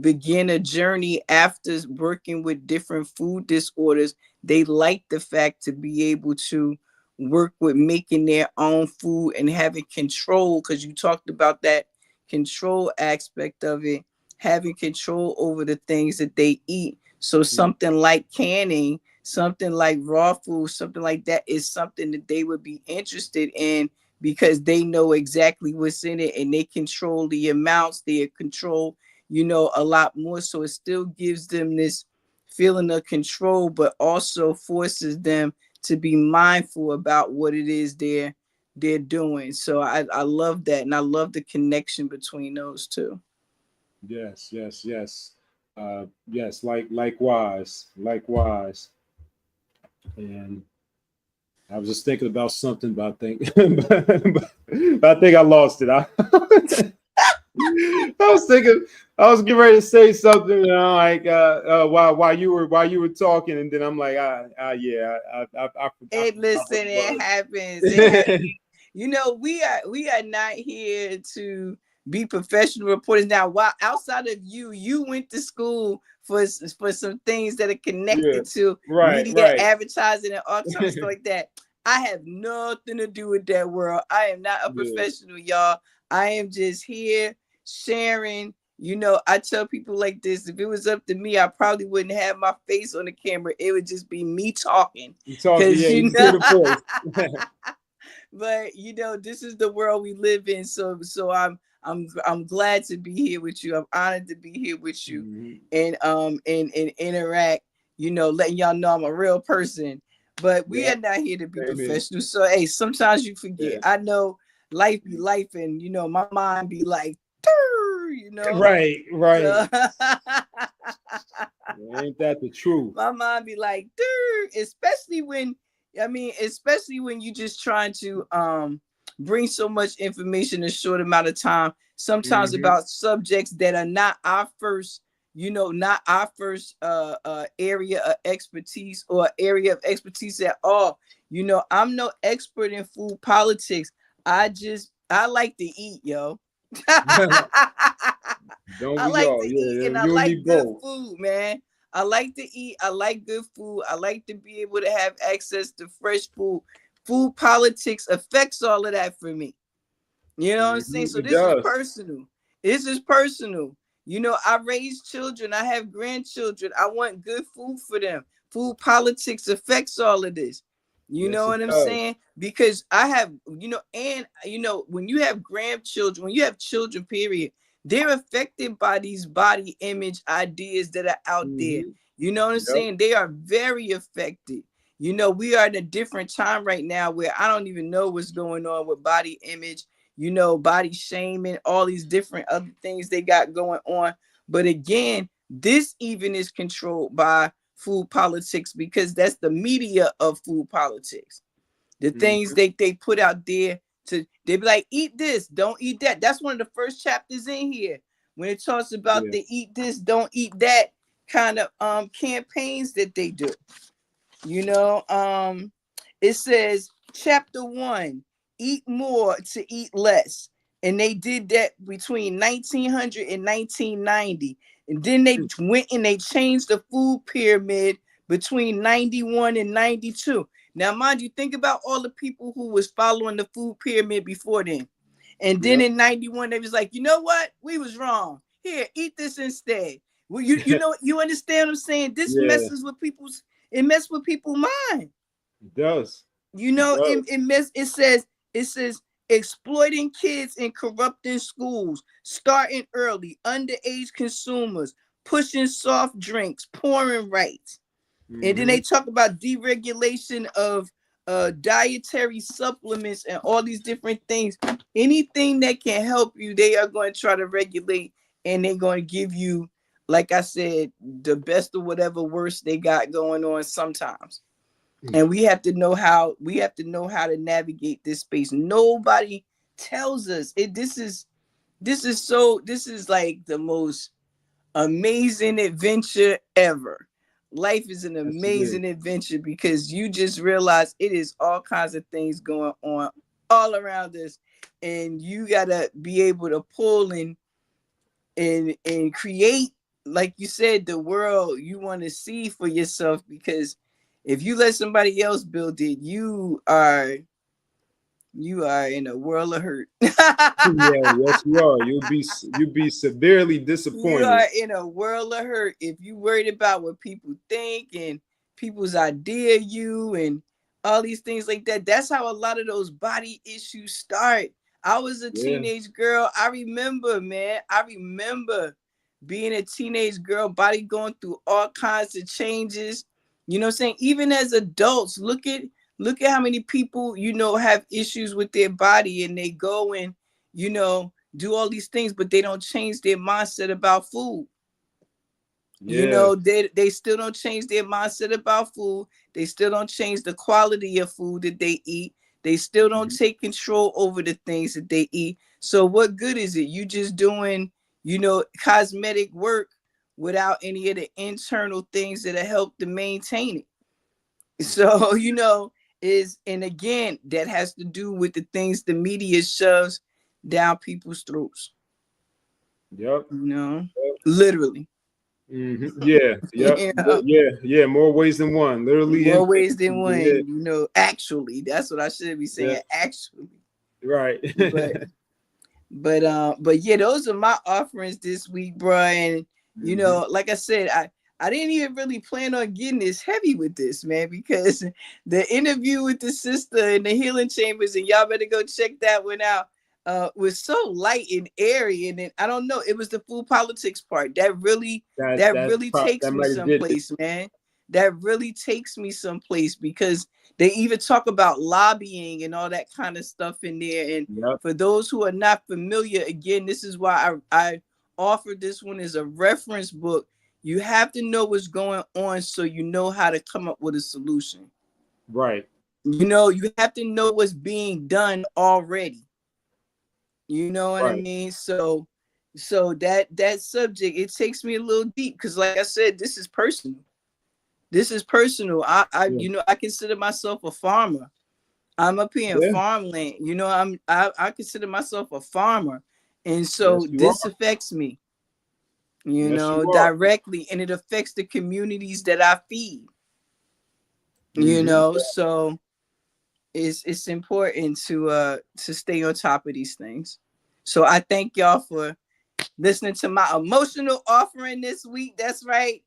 begin a journey after working with different food disorders, they like the fact to be able to work with making their own food and having control, because you talked about that control aspect of it, having control over the things that they eat. So something like canning, something like raw food, something like that is something that they would be interested in because they know exactly what's in it and they control the amounts, they control a lot more. So it still gives them this feeling of control, but also forces them to be mindful about what it is they're doing. So I love that. And I love the connection between those two. Yes. Yes. Likewise. And I was just thinking about something, but I think, but I think I lost it. I was thinking, I was getting ready to say something, like while you were talking, and then I'm like, I listen, it happens. We are not here to be professional reporters. Now, while outside of you went to school for some things that are connected to media, advertising, and all kinds of stuff like that. I have nothing to do with that world. I am not a professional, y'all. I am just here sharing. You know, I tell people like this, if it was up to me, I probably wouldn't have my face on the camera. It would just be me talking. You know, but you know, this is the world we live in. So I'm glad to be here with you. I'm honored to be here with you and interact, you know, letting y'all know I'm a real person. But we are not here to be professional. So hey, sometimes you forget. I know life be life, and you know, my mind be like, you know. Right. So, ain't that the truth? My mind be like, especially when you just trying to bring so much information in a short amount of time, sometimes about subjects that are not our first, you know, not our first area of expertise or area of expertise at all. You know, I'm no expert in food politics. I like to eat, yo. I like to eat and I like good food, man. I like to eat. I like good food. I like to be able to have access to fresh food. Food politics affects all of that for me. You know what I'm saying? So this is personal. This is personal. You know, I raise children. I have grandchildren. I want good food for them. Food politics affects all of this. You know what I'm saying? Because I have, you know, and, you know, when you have grandchildren, when you have children, period, they're affected by these body image ideas that are out there. You know what I'm saying? They are very affected. You know, we are in a different time right now where I don't even know what's going on with body image, you know, body shaming, all these different other things they got going on. But again, this even is controlled by food politics because that's the media of food politics. The things they put out there they be like, eat this, don't eat that. That's one of the first chapters in here when it talks about the eat this, don't eat that kind of campaigns that they do. You know, it says chapter 1, eat more to eat less. And they did that between 1900 and 1990. And then they went and they changed the food pyramid between 91 and 92. Now, mind you, think about all the people who was following the food pyramid before then. And then in 91, they was like, you know what? We was wrong. Here, eat this instead. Well, you know, you understand what I'm saying? This messes with people's mind. It does. You know, it says exploiting kids and corrupting schools, starting early, underage consumers, pushing soft drinks, pouring rights. And then they talk about deregulation of dietary supplements and all these different things. Anything that can help you, they are going to try to regulate, and they're going to give you, like I said, the best of whatever worst they got going on sometimes. And we have to know how to navigate this space. Nobody tells us it. This is like the most amazing adventure ever. Life is an amazing adventure because you just realize it is all kinds of things going on all around us, and you gotta be able to pull and create, like you said, the world you want to see for yourself. Because if you let somebody else build it, you are in a world of hurt. Yes, you are. You'll be severely disappointed. You are in a world of hurt if you worried about what people think and people's idea of you and all these things like that. That's how a lot of those body issues start. I was a teenage girl. I remember being a teenage girl, body going through all kinds of changes. You know what I'm saying? Even as adults, look at how many people, you know, have issues with their body, and they go and, you know, do all these things, but they don't change their mindset about food. You know, they still don't change their mindset about food. They still don't change the quality of food that they eat. They still don't take control over the things that they eat. So what good is it? You just doing, you know, cosmetic work without any of the internal things that help to maintain it. So, you know, and again, that has to do with the things the media shoves down people's throats. Yep. You know, Yep. literally. Yeah. Yep. You know? Yeah. More ways than one. Literally More and ways than one. yeah. You know, actually, that's what I should be saying. Yeah. Actually, Right. but but yeah, those are my offerings this week, bro. And you know, like I said, I didn't even really plan on getting this heavy with this, man, because the interview with the sister in the healing chambers, and y'all better go check that one out, was so light and airy. And then I don't know, it was the food politics part that really takes that me might have did it. someplace, man. That really takes me someplace because they even talk about lobbying and all that kind of stuff in there. And Yep. for those who are not familiar, again, this is why I offered this one as a reference book. You have to know what's going on so you know how to come up with a solution. Right. You know, you have to know what's being done already. You know what I mean? So that subject, it takes me a little deep because like I said, this is personal. This is personal. You know, I consider myself a farmer. I'm up here in farmland. You know, I consider myself a farmer. And so this affects me, you know, directly, and it affects the communities that I feed. You know, so it's important to stay on top of these things. So I thank y'all for listening to my emotional offering this week. That's right.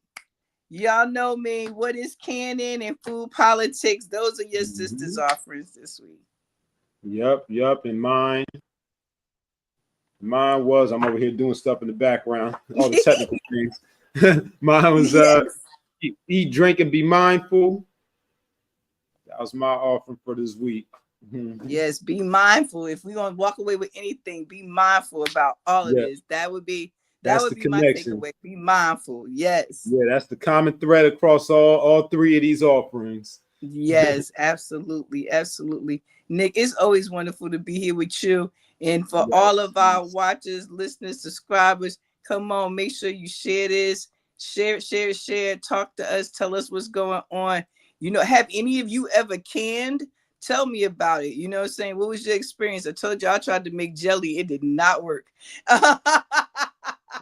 Y'all know me. What is canon and food politics? Those are your sisters' offerings this week. Yep. And mine was, I'm over here doing stuff in the background, all the technical things. Mine was eat, drink, and be mindful. That was my offering for this week. Yes, be mindful. If we're gonna walk away with anything, be mindful about all of this. That would be my takeaway. Be mindful. Yes. Yeah, that's the common thread across all three of these offerings. Yes, absolutely. Nick, it's always wonderful to be here with you. And for all of our watchers, listeners, subscribers, come on, make sure you share this. Share. Talk to us. Tell us what's going on. You know, have any of you ever canned? Tell me about it. You know what I'm saying? What was your experience? I told you I tried to make jelly. It did not work.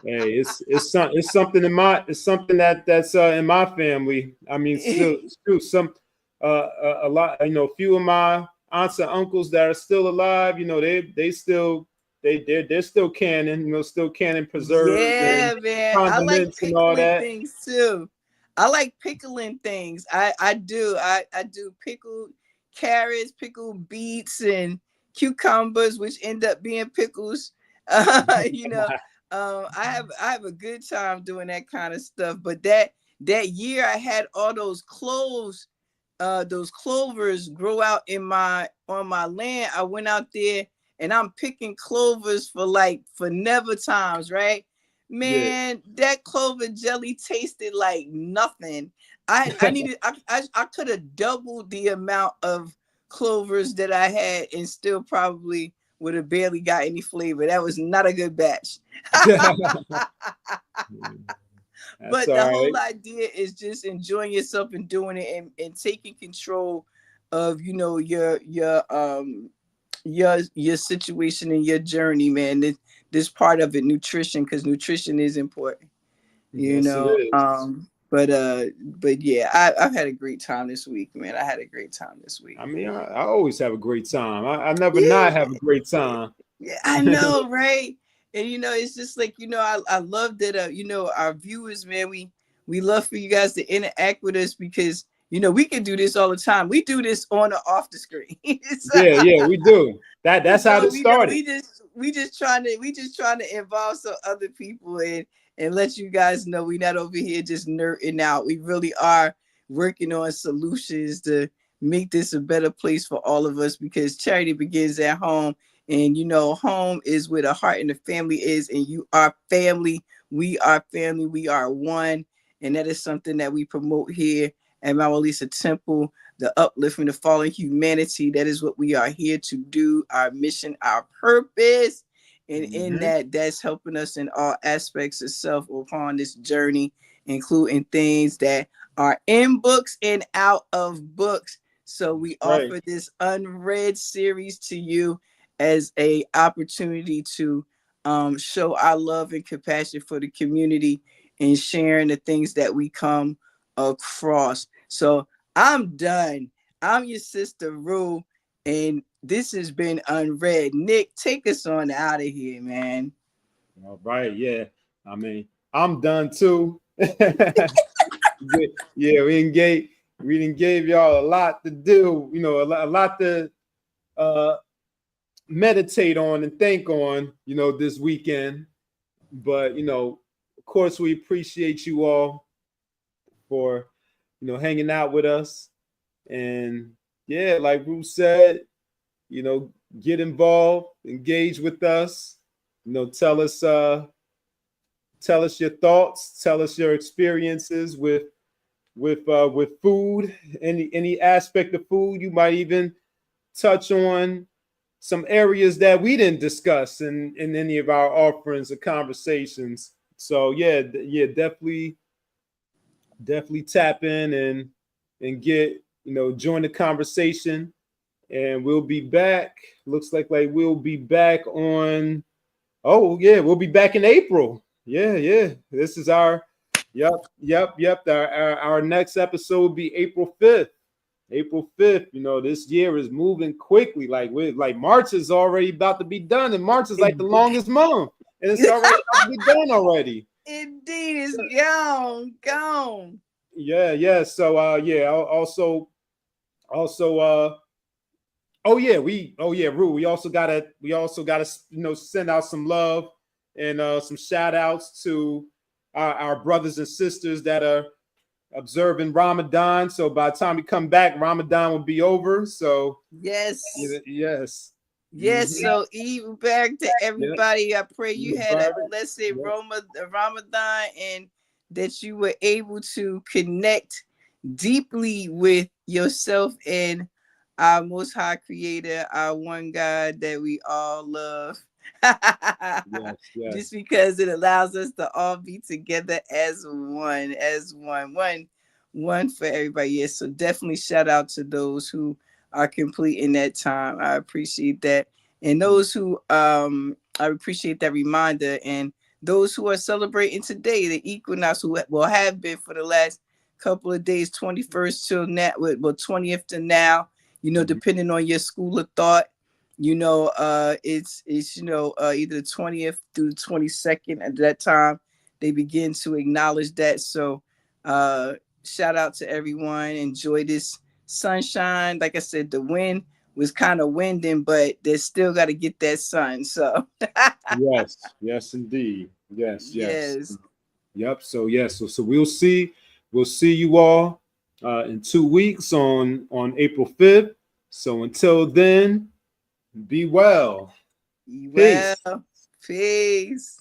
Hey, it's something that's in my family. I mean, still some a lot. You know, a few of my aunts and uncles that are still alive. You know, they're still canning. You know, still canning preserves. Yeah, and man. I like pickling things too. I like pickling things. I do. I do pickled carrots, pickled beets, and cucumbers, which end up being pickles. You know, I have a good time doing that kind of stuff. But that year I had all those clovers grow out on my land. I went out there and I'm picking clovers for never times, right? Man, that clover jelly tasted like nothing. I needed I could have doubled the amount of clovers that I had and still probably would have barely got any flavor. That was not a good batch. But the whole idea is just enjoying yourself and doing it and taking control of, you know, your situation and your journey, man. This part of it, nutrition, because nutrition is important, you know. But yeah, I've had a great time this week, man. I had a great time this week. I mean, I always have a great time. I never not have a great time. Yeah, I know, right? And you know, it's just like, you know, I love that you know, our viewers, man, we love for you guys to interact with us because, you know, we can do this all the time. We do this on or off the screen. So, yeah, we do. That's how it started. We just trying to involve some other people and let you guys know we're not over here just nerding out. We really are working on solutions to make this a better place for all of us because charity begins at home. And, you know, home is where the heart and the family is. And you are family. We are family. We are one. And that is something that we promote here at Mount Lisa Temple, the uplifting of fallen humanity. That is what we are here to do. Our mission, our purpose. And in that's helping us in all aspects of self upon this journey, including things that are in books and out of books. So we offer this unread series to you as a opportunity to show our love and compassion for the community and sharing the things that we come across. So I'm done. I'm your sister Roo, and this has been Unread. Nick, take us on out of here, man. All right, yeah. I mean, I'm done too. Yeah, we didn't gave y'all a lot to do, a lot to meditate on and think on, this weekend. But of course, we appreciate you all for hanging out with us. And yeah, like Ruth said, get involved, engage with us, tell us your thoughts, tell us your experiences with food, any aspect of food. You might even touch on some areas that we didn't discuss in any of our offerings or conversations. So yeah, definitely tap in and get, join the conversation. And we'll be back. Looks like we'll be back on. Oh yeah, we'll be back in April. Yeah. This is our. Yep. Our next episode will be April 5th. April 5th. This year is moving quickly. Like March is already about to be done, and March is like the longest month, and it's already about to be done already. Indeed, it's gone. Yeah. So yeah. Also. Rue. We also gotta send out some love and some shout outs to our brothers and sisters that are observing Ramadan. So by the time we come back, Ramadan will be over. So yes. Mm-hmm. So even back to everybody. I pray you had a blessed Ramadan and that you were able to connect deeply with yourself and our Most High Creator, our one God that we all love. Yes. Just because it allows us to all be together as one for everybody. Yes, so definitely shout out to those who are completing that time. I appreciate that, and those who I appreciate that reminder, and those who are celebrating today, the equinox, who will have been for the last couple of days, 21st till now, 20th to now. Depending on your school of thought, it's either the 20th through the 22nd. At that time, they begin to acknowledge that. So shout out to everyone. Enjoy this sunshine. Like I said, the wind was kind of winding, but they still got to get that sun. So yes, indeed. Yes. Yep. So yes. So we'll see you all in 2 weeks on April 5th. So until then, be well. Peace.